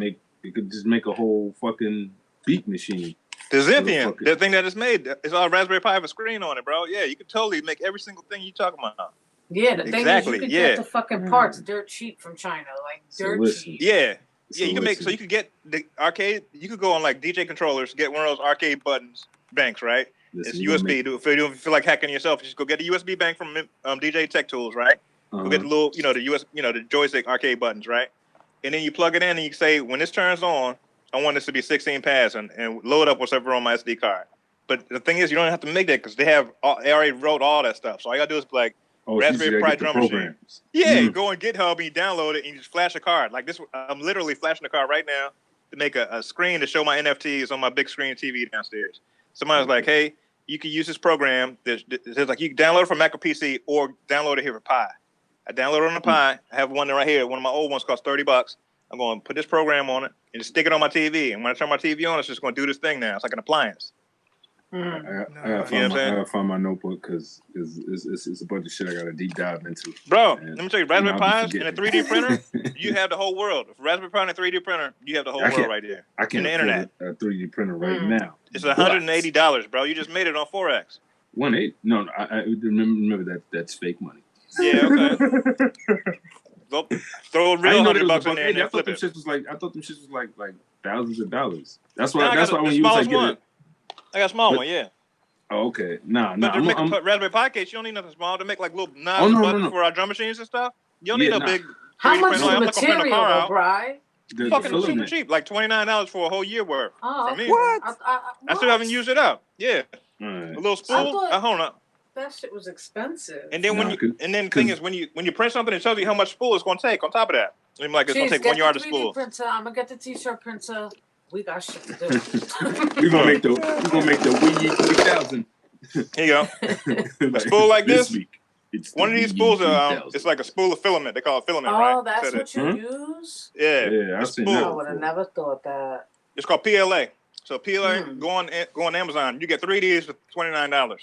just make a whole fucking beat machine. The Zynthian, the thing that is made, it's all Raspberry Pi with a screen on it, bro. Yeah, you could totally make every single thing you talking about. Yeah, the thing is you could get the fucking parts dirt cheap from China, like dirt cheap. Yeah. Yeah, you can make, so you could get the arcade, you could go on like DJ controllers, get one of those arcade buttons banks, right? It's USB. If you feel like hacking yourself, just go get a USB bank from DJ Tech Tools, right? Go get the little, the joystick arcade buttons, right? And then you plug it in and you say, when this turns on, I want this to be 16 pads and load up whatever on my SD card. But the thing is, you don't have to make that because they already wrote all that stuff. So all you gotta do is like Raspberry Pi drum machine. Yeah, you go on GitHub and you download it and you just flash a card. Like this, I'm literally flashing a card right now to make a screen to show my NFTs on my big screen TV downstairs. Somebody's like, hey, you can use this program. There's like you can download it from Mac or PC or download it here for Pi. I download it on the Pi. I have one right here. One of my old ones costs $30. I'm going to put this program on it and just stick it on my TV. And when I turn my TV on, it's just going to do this thing now. It's like an appliance. I gotta find my notebook because it's a bunch of shit I gotta deep dive into. Bro, let me tell you, Raspberry Pis and a 3D printer, you have the whole world. If Raspberry Pi and a 3D printer, you have the whole world right there. I can't afford a 3D printer right now. It's $180, bro. You just made it on Forex. 180? No, I remember that's fake money. Yeah, okay. Throw a real $100 in there and then flip it. I thought them shits was like thousands of dollars. That's why when you was like get it. I got a small one, yeah. Oh, okay. Nah. But to make a Raspberry Pi case, you don't need nothing small. To make like little knobs and buttons for our drum machines and stuff, you don't need no big. How much is the material, BRY? Fucking super cheap, like $29 for a whole year worth. Oh, for me. What? I still haven't used it up. Yeah, right. A little spool. Hold on. That shit was expensive. And then the thing is when you print something, it tells you how much spool it's going to take. On top of that, I'm like, it's going to take 1 yard of spool. Printer. I'm gonna get the t-shirt printer. We got shit to do. We're gonna make the Wii 3000. Here you go. A spool like this. One of these spools, it's like a spool of filament. They call it filament, right? Oh, that's what you use? Yeah, I've seen that. I would have never thought that. It's called PLA. So PLA, go on Amazon. You get 3 of these for $29.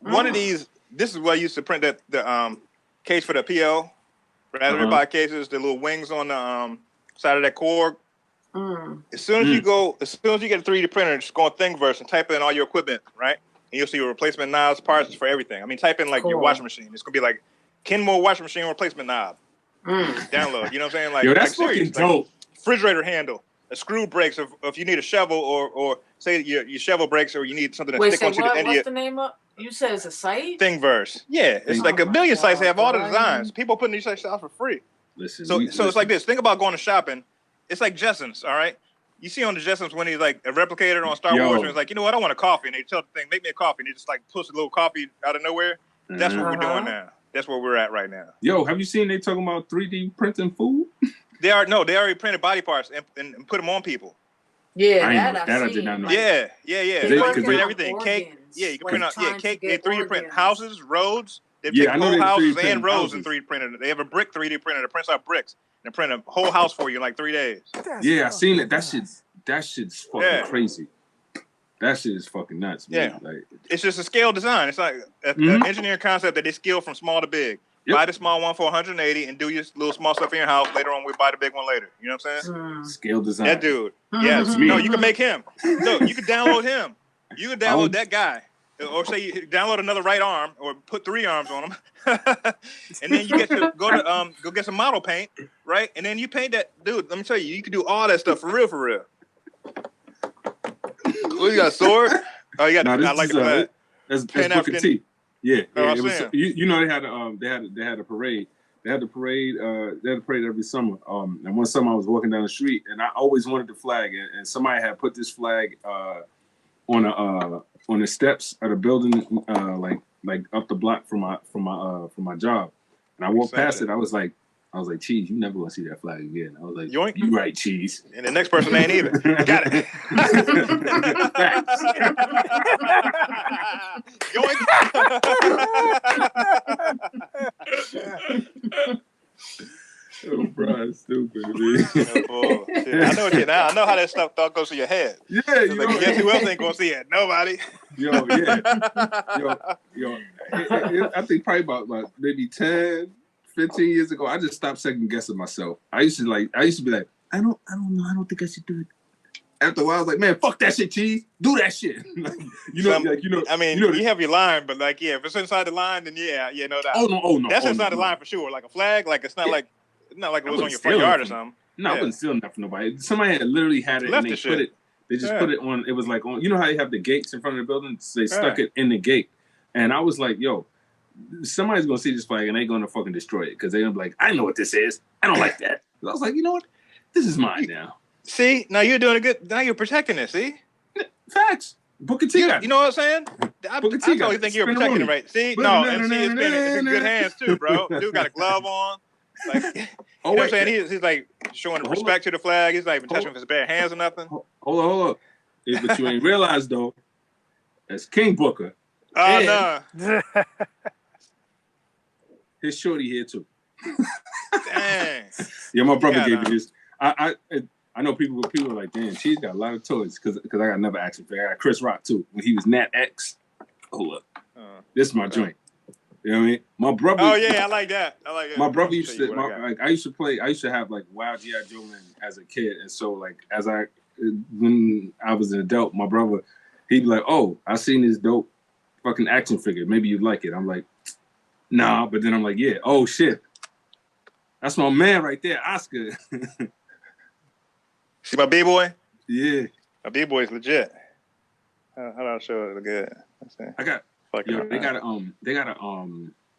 One of these, this is what I used to print the case for the PL. Raspberry Pi cases, the little wings on the side of that cord As soon as you get a 3D printer, just go on Thingiverse and type in all your equipment, right? And you'll see your replacement knobs, parts for everything. I mean, type in like your washing machine. It's gonna be like Kenmore washing machine replacement knob. Download. You know what I'm saying? Like, yo, that's like fucking dope. Like refrigerator handle, a screw breaks if you need a shovel or say your shovel breaks or you need something to stick onto the end of your. What's the name of? You said it's a site? Thingiverse. Yeah, it's like a million sites that have all the designs. People putting these sites out for free. Listen. So it's like this. Think about going to shopping. It's like Jetsons, all right? You see on the Jetsons when he's like a replicator on Star Wars, and he's like, you know what, I want a coffee. And they tell the thing, make me a coffee. And they just like push a little coffee out of nowhere. That's what we're doing now. That's where we're at right now. Yo, have you seen they talking about 3D printing food? They already printed body parts and put them on people. Yeah, that I did not know. Yeah. They You can print on everything. Cake. Yeah, you can print out cake. They 3D print houses, roads. They've taken whole houses and roads and 3D printed. They have a brick 3D printer that prints out bricks and print a whole house for you in like 3 days. Yeah, I seen it. That shit's fucking crazy. That shit is fucking nuts, man. Yeah. Like, it's just a scale design. It's like an engineering concept that they scale from small to big. Yep. Buy the small one for 180 and do your little small stuff in your house. Later on, we buy the big one later. You know what I'm saying? Scale design. That dude. Yeah. No, you can make him. No, you can download him. You can download that guy. Or say you download another right arm or put 3 arms on him. And then you get to go get some model paint, right? And then you paint that. Dude, let me tell you, you can do all that stuff for real, for real. Oh, you got a sword? Oh, you got I like it. That's Booker T. Yeah, it was, you know, they had a parade. They had the parade every summer. And one summer I was walking down the street, and I always wanted the flag, and somebody had put this flag on the steps of the building, like up the block from my job. And I walked past it. I was like, Cheese, you never gonna see that flag again. I was like, yoink. You right, Cheese. And the next person ain't either. Got it. Yoink. Oh, bro, it's stupid, man. Oh, I know it now. I know how that stuff goes to your head. Yeah, like, guess who else ain't gonna see it? Nobody. Yo, I think probably about maybe 10, 15 years ago, I just stopped second guessing myself. I used to be like, I don't know, I don't think I should do it. After a while, I was like, man, fuck that shit, Cheese. Do that shit. I mean, you have your line, but like, yeah, if it's inside the line, then yeah, no doubt. Oh no. That's inside the line for sure. Like a flag, like it's not like it was on your front yard or something. No, I wasn't stealing that from nobody. Somebody had literally had it and they put it. They just put it on. It was like on. You know how they have the gates in front of the building? So they stuck it in the gate, and I was like, yo, somebody's gonna see this flag and they're gonna fucking destroy it because they're gonna be like, I know what this is. I don't like that. I was like, you know what? This is mine now. See, now you're doing a good. Now you're protecting it. See, facts. Booker T. You know what I'm saying? I totally think you're protecting it, right? See, no, and see, it's in good hands too, bro. Dude got a glove on. Like, you know what I'm saying? He's like showing respect to the flag. He's not even touching with his bare hands or nothing. Hold up. But you ain't realized though, that's King Booker. Oh no. His shorty here too. Dang. Yeah, my brother gave me this. I know people are like, damn, she's got a lot of toys because I got another action figure. I got Chris Rock too. When he was Nat X. Hold up. This is my joint. You know what I mean? My brother. Oh yeah, I like that. My brother used to I used to have like Wild G.I. Joe Man as a kid, and so like when I was an adult, my brother, he'd be like, "Oh, I seen this dope fucking action figure. Maybe you'd like it." I'm like, "Nah," but then I'm like, "Yeah, oh shit, that's my man right there, Oscar." See my B-boy? Yeah, my B-boy's legit. How do I show it good? I got. Yo, they got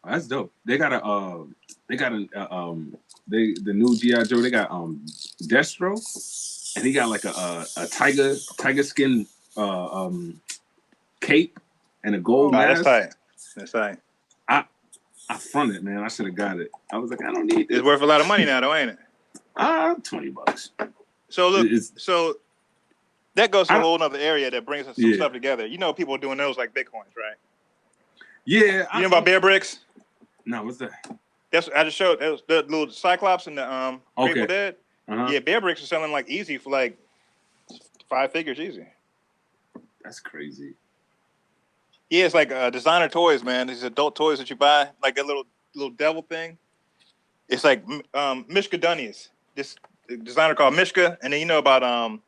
that's dope. They got the new G.I. Joe. They got Destro, and he got like a tiger skin cape and a gold mask. That's tight. I fronted, man. I should have got it. I was like, I don't need this. It's worth a lot of money now, though, ain't it? $20. So look, so that goes to a whole other area that brings some stuff together. You know, people are doing those like Bitcoins, right? Yeah. You know about Bear Bricks? No, what's that? That's I just showed. That was the little Cyclops and the Grateful Dead. Yeah, Bear Bricks are selling like easy for like 5 figures easy. That's crazy. Yeah, it's like designer toys, man. These adult toys that you buy, like a little devil thing. It's like Mishka Dunnies. This designer called Mishka, and then you know about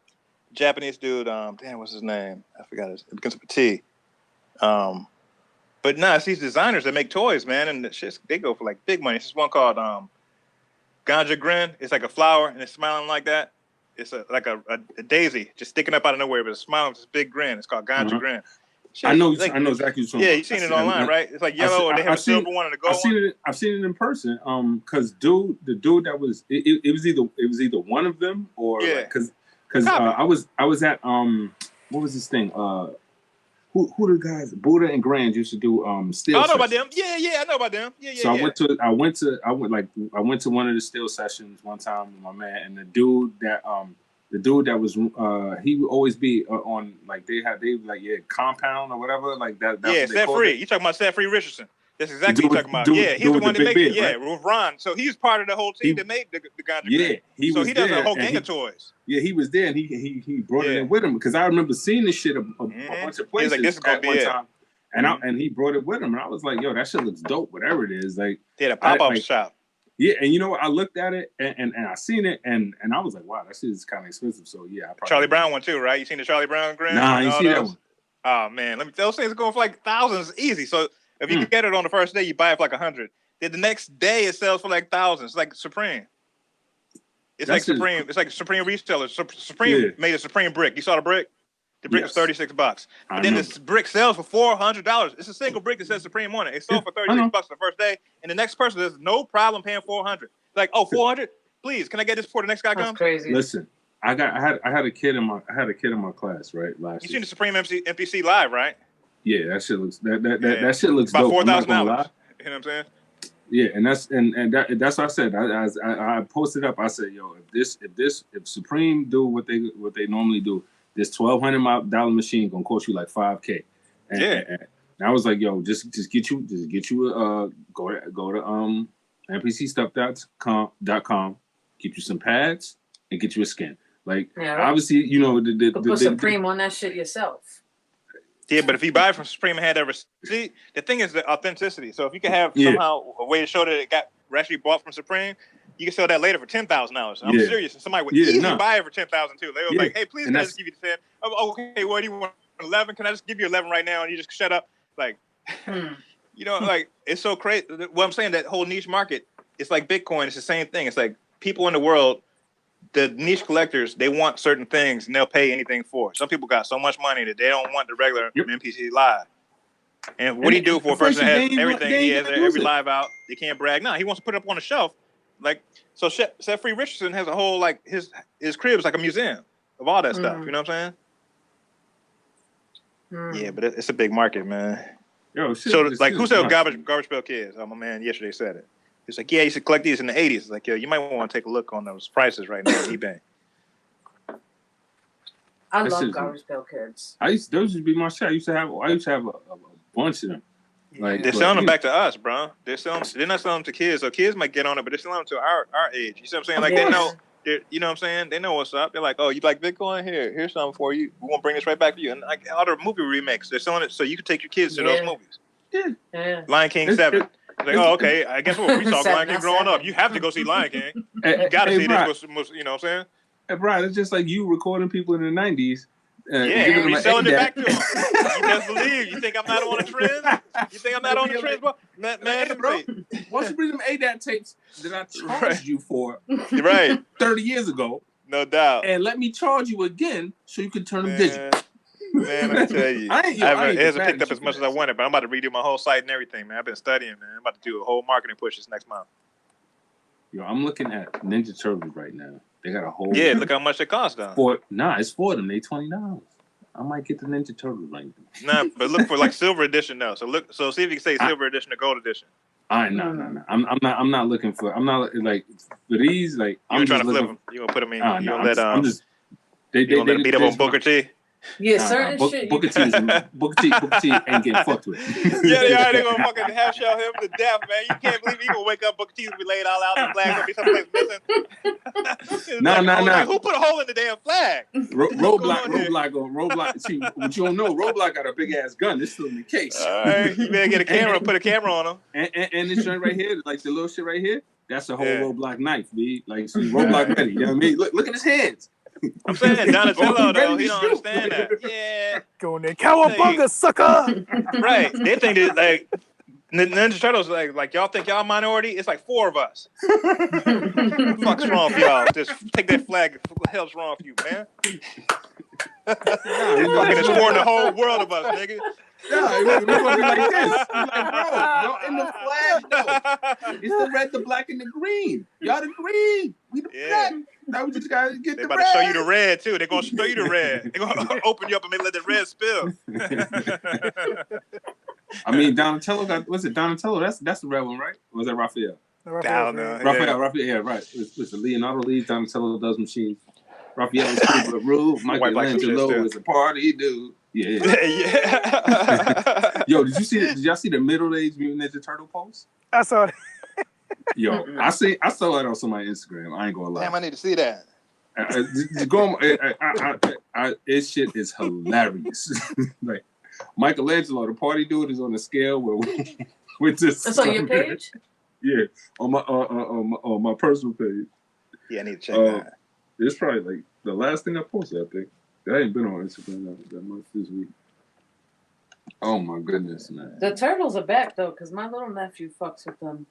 Japanese dude. Damn, what's his name? I forgot. It begins with a T. But nah, it's these designers that make toys, man, and the shit, they go for like big money. It's this one called Ganja Grin. It's like a flower, and it's smiling like that. It's like a daisy just sticking up out of nowhere, but it's smiling with this big grin. It's called Ganja Grin. Shit, I know like, exactly what you're yeah, you've seen it online, right? It's like yellow, and they have a silver one and a gold one. I've seen it in person. Because the dude that was it was either one of them or because I was at what was this thing who the guys Buddha and Grand used to do steel. I know about them. Yeah, I know about them. Yeah. So I went to one of the steel sessions one time with my man, and the dude that was he would always be on like they Compound or whatever like that. Yeah, Set Free. You talking about Set Free Richardson? That's exactly what you're talking about. Yeah, he's the one that made it. Yeah, with Ron. So he's part of the whole team that made the Ganja. Yeah, he does a whole gang of toys. Yeah, he was there, and he brought it in with him because I remember seeing this shit a bunch of places like, this is gonna be one time, and he brought it with him, and I was like, yo, that shit looks dope, whatever it is. Like, a pop-up shop. Yeah, and you know what? I looked at it and I seen it and I was like, wow, that shit is kind of expensive. So yeah, Charlie Brown one too, right? You seen the Charlie Brown grin? Nah, I ain't see that one. Oh man, those things are going for like thousands easy. So if you can get it on the first day, you buy it for like 100. Then the next day it sells for like thousands. It's like Supreme. It's like Supreme. It's like Supreme resellers. Supreme made a Supreme brick. You saw the brick? The brick was $36. But then this brick sells for $400. It's a single brick that says Supreme on it. It sold for $36 the first day, and the next person has no problem paying $400. Like, oh, $400? Please, can I get this before the next guy comes? That's crazy. Listen, I had a kid in my class right last year. You seen the Supreme MPC live, right? Yeah, that shit looks that shit looks about dope. $4,000. You know what I'm saying? Yeah, and that's what I said. I posted up. I said, yo, if Supreme do what they normally do, this $1,200 machine gonna cost you like $5,000. And I was like, yo, just get you go to mpcstuff.com, get you some pads and get you a skin. Like obviously, you know, put Supreme on that shit yourself. Yeah, but if you buy it from Supreme and had that receipt, the thing is the authenticity. So if you can have somehow a way to show that it got actually bought from Supreme, you can sell that later for $10,000. I'm serious. Somebody would easily buy it for $10,000 too. They were like, "Hey, please, can I just give you the 10? Oh, okay, what do you want? 11? Can I just give you 11 right now and you just shut up?" Like, you know, like it's so crazy. What I'm saying, that whole niche market, it's like Bitcoin. It's the same thing. It's like people in the world, the niche collectors, they want certain things and they'll pay anything for it. Some people got so much money that they don't want the regular MPC live. And what do you do for a person that has everything? He has every live out. They can't brag. No, he wants to put it up on the shelf. Like, so Set Free Richardson has a whole, like, his crib is like a museum of all that stuff. You know what I'm saying? Yeah, but it's a big market, man. Yo, shit, so, like, who said Garbage Pail Kids? My man yesterday said it. He's like, yeah, I used to collect these in the 80s. It's like, yo, you might want to take a look on those prices right now on eBay. I love Garbage Pail Kids. Those would be my shit. I used to have a bunch of them. Like, they're selling them back to us, bro. They're not selling them to kids. So kids might get on it, but they're selling them to our age. You see what I'm saying? Like they know, you know what I'm saying? They know what's up. They're like, oh, you like Bitcoin? Here's something for you. We won't bring this right back to you. And like all the movie remakes, they're selling it so you can take your kids to those movies. Yeah. Lion King 7. It's like, oh, okay. I guess what we saw Lion King growing up. You have to go see Lion King. You got to see this. You know what I'm saying? Hey, Brian, it's just like you recording people in the 90s. You're selling it back to them. You best believe. You think I'm not on the trend? You think I'm not on the trend, bro? Man, bro. Once you bring them ADAT tapes that I charged you for 30 years ago. No doubt. And let me charge you again so you can turn them digital. Man, I tell you. I haven't picked up as much as I wanted, but I'm about to redo my whole site and everything, man. I've been studying, man. I'm about to do a whole marketing push this next month. Yo, I'm looking at Ninja Turtles right now. They got a whole... Yeah, look how much it costs, though. It's for them. They $20. I might get the Ninja Turtles right now. Nah, but look for like silver edition though. So see if you can say silver edition or gold edition. No. I'm not looking for. I'm not like for these. Like I'm trying to flip them. You gonna put them in? You gonna let They beat up on Booker T. Yeah, certain shit. Booker T ain't getting fucked with. Yeah, they gonna fucking half shell him to death, man. You can't believe he gonna wake up, Booker T will be laid all out, the flag gonna be someplace missing. No. Who put a hole in the damn flag? Roadblock. See, what you don't know, Roadblock got a big ass gun. It's still in the case. All right, you better get a camera, put a camera on him. And this joint right here, like the little shit right here, That's a whole Roblox knife, B. Like, she's Roblox ready. You know what I mean? Look at his hands. I'm saying Donatello, though, he don't understand that. Yeah. Go in there, cowabunga, sucker! Right. They think that, like, Ninja Turtles, like y'all think y'all minority? It's like 4 of us. Fuck's wrong with y'all? Just take that flag. What the hell's wrong with you, man? Fucking destroying the whole world of us, nigga. Yeah, we're gonna be like this. We're like, bro, y'all in the flag, though. It's the red, the black, and the green. Y'all the green. We the black. Now we just gotta get the red. They about to show you the red too. They're gonna show you the red. They're gonna open you up and let the red spill. I mean, Donatello got, what's it? Donatello, that's the red one, right? Or was that Raphael? Raphael, yeah, right. It's Leonardo leads, Donatello does machines. Raphael is cool but rude. Michelangelo is a party dude. Yeah. Yo, did y'all see the middle-aged Mutant Ninja Turtle post? I saw it. Yo, I saw it on somebody's Instagram. I ain't gonna lie. Damn, I need to see that. This shit is hilarious. Like, Michelangelo, the party dude, is on the scale where we're just. That's on your page? Yeah, on my personal page. Yeah, I need to check that. It's probably like the last thing I posted, I think. I ain't been on Instagram that much this week. Oh my goodness, man. The turtles are back though, because my little nephew fucks with them.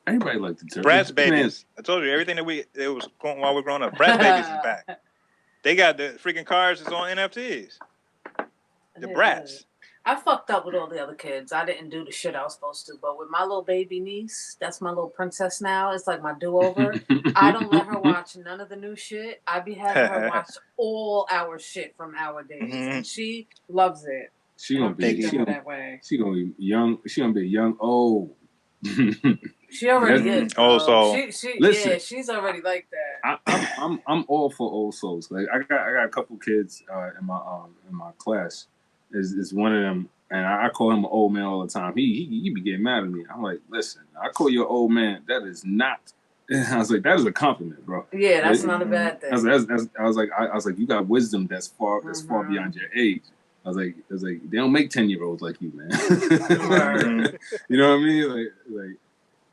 Anybody like the turtles? Bratz Babies. I told you everything that it was going while we're growing up. Bratz Babies is back. They got the freaking cars that's on NFTs. The Bratz. I fucked up with all the other kids. I didn't do the shit I was supposed to. But with my little baby niece, that's my little princess now. It's like my do-over. I don't let her watch none of the new shit. I be having her watch all our shit from our days. And she loves it. She gonna be young. She gonna be young old. She already is. Old soul. Listen, yeah, she's already like that. I'm all for old souls. Like I got a couple kids in my class. Is one of them, and I call him an old man all the time. He be getting mad at me. I'm like, listen, I call you an old man. That is not. I was like, that is a compliment, bro. Yeah, that's not a bad thing. I was like, you got wisdom that's far beyond your age. I was like, they don't make 10-year-olds like you, man. You know what I mean? Like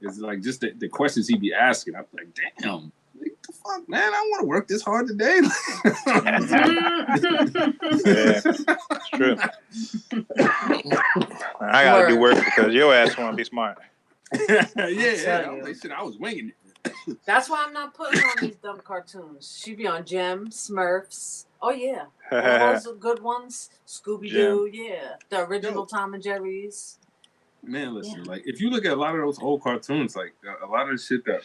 it's like just the questions he be asking. I'm like, damn. What the fuck, man? I want to work this hard today. Yeah, it's true. I gotta do work because your ass want to be smart. Yeah. I was like, shit, I was winging it. That's why I'm not putting on these dumb cartoons. She be on Gem, Smurfs. Oh yeah, those are good ones. Scooby Doo, yeah, the original Tom and Jerry's. Man, listen, like if you look at a lot of those old cartoons, like a lot of the shit that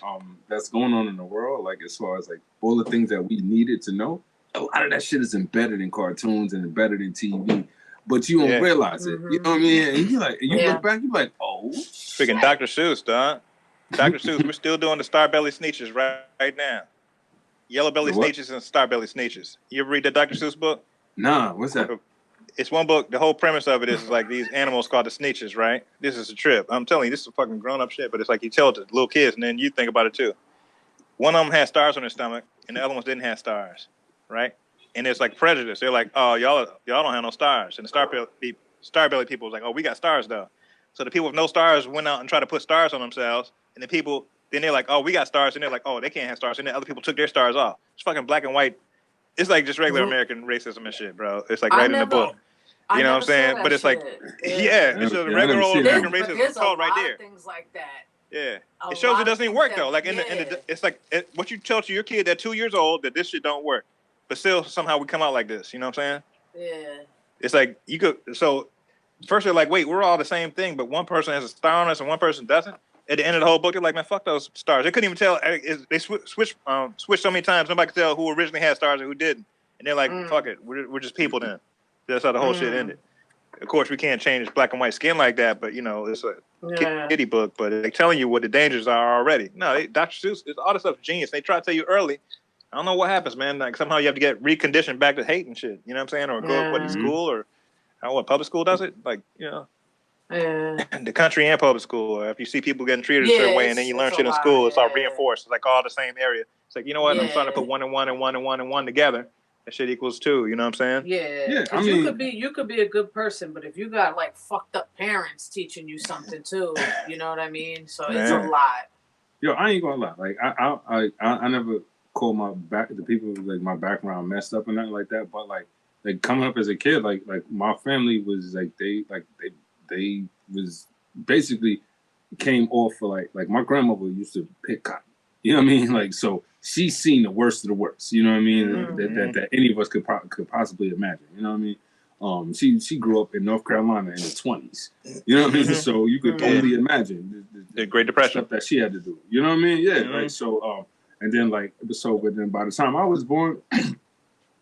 that's going on in the world, like as far as like all the things that we needed to know, a lot of that shit is embedded in cartoons and embedded in TV, but you don't realize it. You know what I mean? And you like, look back, you like, oh, freaking Dr. Seuss, dog. Dr. Seuss, we're still doing the Starbelly Sneetches right now. Yellow Belly Sneetches and Starbelly Sneetches. You ever read the Dr. Seuss book? Nah, what's that? It's one book. The whole premise of it is like these animals called the Sneetches, right? This is a trip. I'm telling you, this is fucking grown-up shit, but it's like you tell it to little kids, and then you think about it too. One of them had stars on their stomach, and the other ones didn't have stars, right? And it's like prejudice. They're like, oh, y'all don't have no stars. And the Starbelly people was like, oh, we got stars, though. So the people with no stars went out and tried to put stars on themselves, and the people, then they're like, oh, we got stars, and they're like, oh, they can't have stars, and then other people took their stars off. It's fucking black and white. It's like just regular American racism and shit, bro. It's like right in the book. You know what I'm saying? But it's like, it's a regular old American racism. It's called right there. Things like that. Yeah, it shows it doesn't even work though. Like it's like what you tell to your kid at 2 years old that this shit don't work, but still somehow we come out like this. You know what I'm saying? Yeah. It's like you could. So first they're like, wait, we're all the same thing, but one person has a star on us and one person doesn't. At the end of the whole book, they're like, man, fuck those stars. They couldn't even tell. They switched so many times. Nobody could tell who originally had stars and who didn't. And they're like, fuck it, we're just people then. That's how the whole shit ended. Of course, we can't change black and white skin like that, but you know, it's a kiddie book. But they're telling you what the dangers are already. No, Dr. Seuss, all this stuff is genius. They try to tell you early. I don't know what happens, man. Like somehow you have to get reconditioned back to hate and shit. You know what I'm saying? Or go to school or what public school does it? Like, you know. The country and public school. Or if you see people getting treated a certain way and then you learn shit in school, it's all reinforced. It's like all the same area. It's like, you know what? I'm starting to put 1 and 1 and 1 and 1 and 1 together. That shit equals 2. You know what I'm saying? Yeah. I mean, you could be a good person, but if you got like fucked up parents teaching you something too, you know what I mean? So it's a lot. yo, I ain't gonna lie. Like I never call the people like my background messed up and nothing like that. But like coming up as a kid, like my family was like they was basically came off for like my grandmother used to pick cotton. You know what I mean? Like, so she's seen the worst of the worst. You know what I mean? That any of us could possibly imagine. You know what I mean? She grew up in North Carolina in the 20s. You know what I mean? So you could only imagine the Great Depression stuff that she had to do. You know what I mean? Yeah. Like so. And then but then by the time I was born,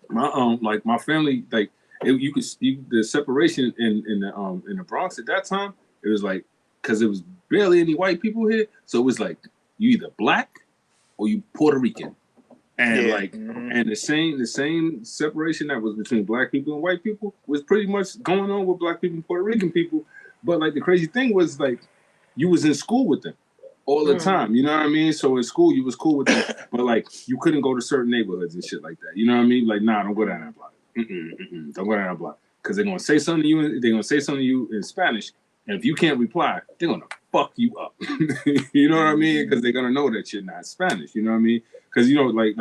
my family the separation in the Bronx at that time, it was like, because it was barely any white people here, so it was like you either black or you Puerto Rican, and and the same separation that was between black people and white people was pretty much going on with black people and Puerto Rican people. But like the crazy thing was like you was in school with them all the time, you know what I mean? So in school you was cool with them, but like you couldn't go to certain neighborhoods and shit like that. You know what I mean? Like, nah, don't go down that block. Don't go down that block, because they're gonna say something to you. They're gonna say something to you in Spanish. And if you can't reply, they're gonna fuck you up. You know what I mean? Because they're gonna know that you're not Spanish. You know what I mean? Because you know, like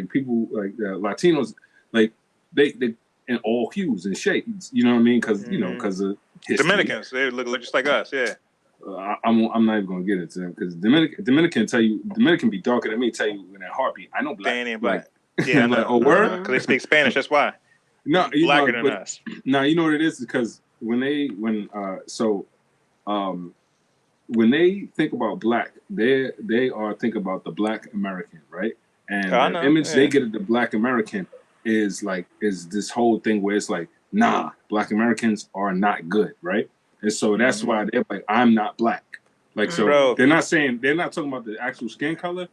people like Latinos, like they in all hues and shades. You know what I mean? Because you know, because of history. Dominicans, they look just like us. Yeah. I'm not even gonna get into them because Dominican be darker than me. Tell you in that heartbeat, I know black. They ain't black. Yeah, I know. Like, oh, word? Because they speak Spanish. That's why. No, you blacker know, than us. No, you know what it is? Because when they think about black, they are think about the Black American, right? And the image they get of the Black American is this whole thing where it's like, nah, Black Americans are not good, right? And so that's why they're like, I'm not black. Like, so they're not talking about the actual skin color.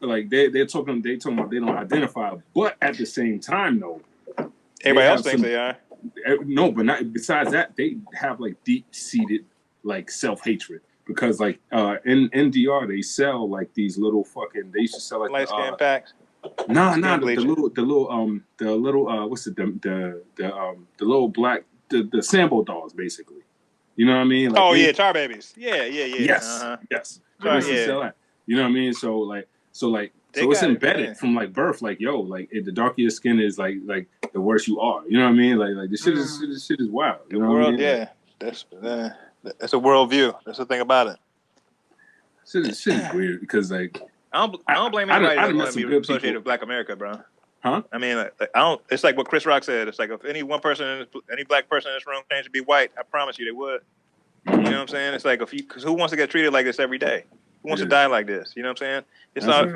Like they're talking about they don't identify, but at the same time though, everybody else thinks they are. No, but not. Besides that, they have like deep-seated like self-hatred because like in DR they sell like these little fucking. They used to sell like light skin packs. Nah, the little what's it the little black the Sambo dolls basically. You know what I mean? Like, Char babies. Yeah. Yes, yes. They used to sell that. You know what I mean? So it's embedded from like birth. Like, yo, like if the darker your skin is, like the worse you are. You know what I mean? Like the shit is wild. You know what I mean? Yeah, that's a worldview. That's the thing about it. Shit is weird because like I don't blame anybody that want to be associated with Black America, bro. Huh? I mean, like, I don't. It's like what Chris Rock said. It's like if any black person in this room changed to be white, I promise you they would. You know what I'm saying? It's like because who wants to get treated like this every day? Who wants to die like this? You know what I'm saying? It's not,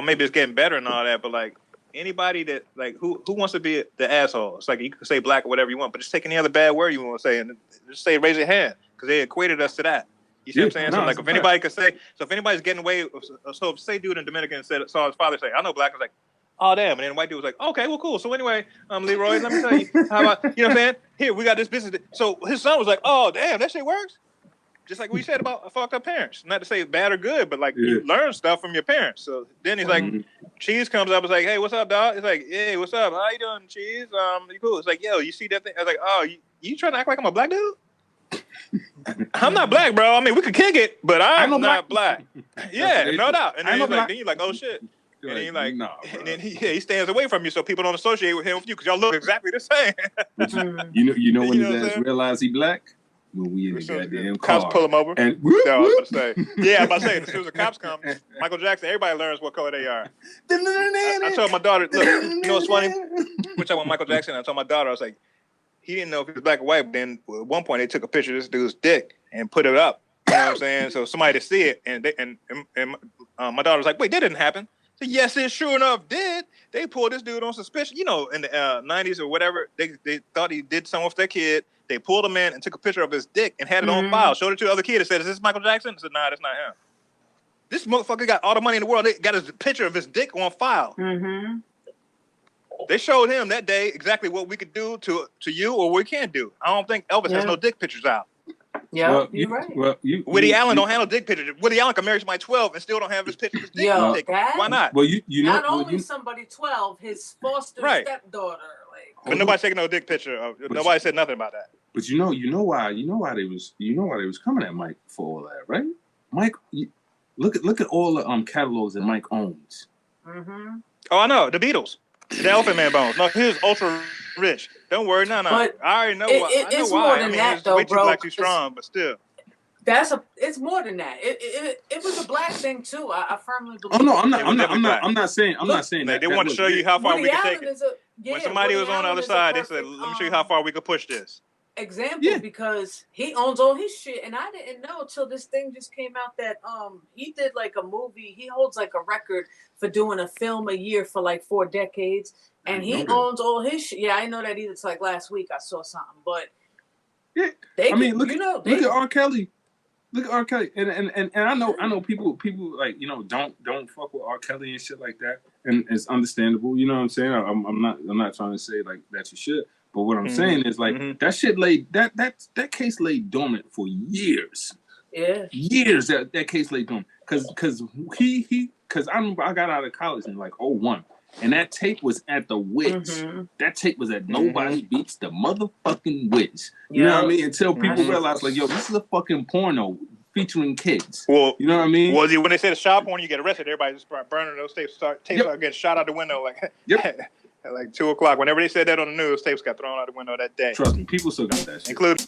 maybe it's getting better and all that, but like anybody that like who wants to be the asshole? It's like you can say black or whatever you want, but just take any other bad word you want to say and just say raise your hand because they equated us to that. You see what I'm saying? So like if anybody could say, if anybody's getting away, so if say dude in Dominican saw his father say, I know black, I was like, oh damn, and then the white dude was like, okay, well cool. So anyway, Leroy, let me tell you, how about you know what I'm saying? Here we got this business. So his son was like, oh damn, that shit works. Just like we said about fucked up parents. Not to say bad or good, but like you learn stuff from your parents. So then he's like, Cheese comes up, it's like, hey, what's up, dog? It's like, hey, what's up? How you doing, Cheese? You cool? It's like, yo, you see that thing? I was like, oh, you trying to act like I'm a black dude? I'm not black, bro. I mean, we could kick it, but I'm not black. Yeah, no doubt. And then you're like, oh shit. And then like, nah, and then he stands away from you, so people don't associate with him with you because y'all look exactly the same. you know when his ass realized he black. When we in the goddamn car. Cops pull him over. And no, I was about to say. Yeah, I was about to say, as soon as the cops come, Michael Jackson, everybody learns what color they are. I told my daughter, look, you know what's funny? Which I want Michael Jackson. I told my daughter, I was like, he didn't know if he was black or white, but then at one point they took a picture of this dude's dick and put it up. You know what I'm saying? So somebody to see it. And my daughter was like, wait, that didn't happen. I said, yes, it sure enough did. They pulled this dude on suspicion. You know, in the 90s or whatever, they thought he did something with their kid. They pulled him in and took a picture of his dick and had it on file. Showed it to the other kid and said, is this Michael Jackson? I said, nah, that's not him. This motherfucker got all the money in the world. They got his picture of his dick on file. They showed him that day exactly what we could do to you or what we can't do. I don't think Elvis has no dick pictures out. Yeah, well, you're right. Well, Woody Allen don't handle dick pictures. Woody Allen can marry somebody 12 and still don't have his picture of his dick. Why not? Well, you know, not only somebody 12, his foster stepdaughter. But nobody's taking no dick picture. Nobody said nothing about that. But you know why they was coming at Mike for all that, right? Mike, Look at all the catalogs that Mike owns. Mm-hmm. Oh, I know the Beatles, the Elephant Man bones. No, he was ultra rich. Don't worry, no. But I already know why. I know it's why. more than that, it's though, way too bro. black, too strong, but still. It's more than that. It was a black thing too. I firmly believe. Oh no, I'm not saying They want to show you how far Woody we can Allen take it. when somebody was on the other side, they said, "Let me show you how far we can push this." Example, because he owns all his shit, and I didn't know till this thing just came out that he did like a movie. He holds like a record for doing a film a year for like 4 decades, and he owns all his shit. Yeah, I know that either. It's like last week I saw something, but look at R. Kelly. Look at R. Kelly, and I know people like don't fuck with R. Kelly and shit like that, and it's understandable. You know what I'm saying? I'm not trying to say like that you should, but what I'm saying is like that shit that case lay dormant for years. Yeah, years that case lay dormant because I got out of college in like 2001. And that tape was at the Witch. That tape was at Nobody Beats the Motherfucking Witch. You know what I mean? Until people realize, like, yo, this is a fucking porno featuring kids. Well, you know what I mean? Well, when they say the shop porn, you get arrested. Everybody just start burning those tapes. Start getting shot out the window like at like 2 o'clock. Whenever they said that on the news, tapes got thrown out the window that day. Trust me, people still got that shit. Including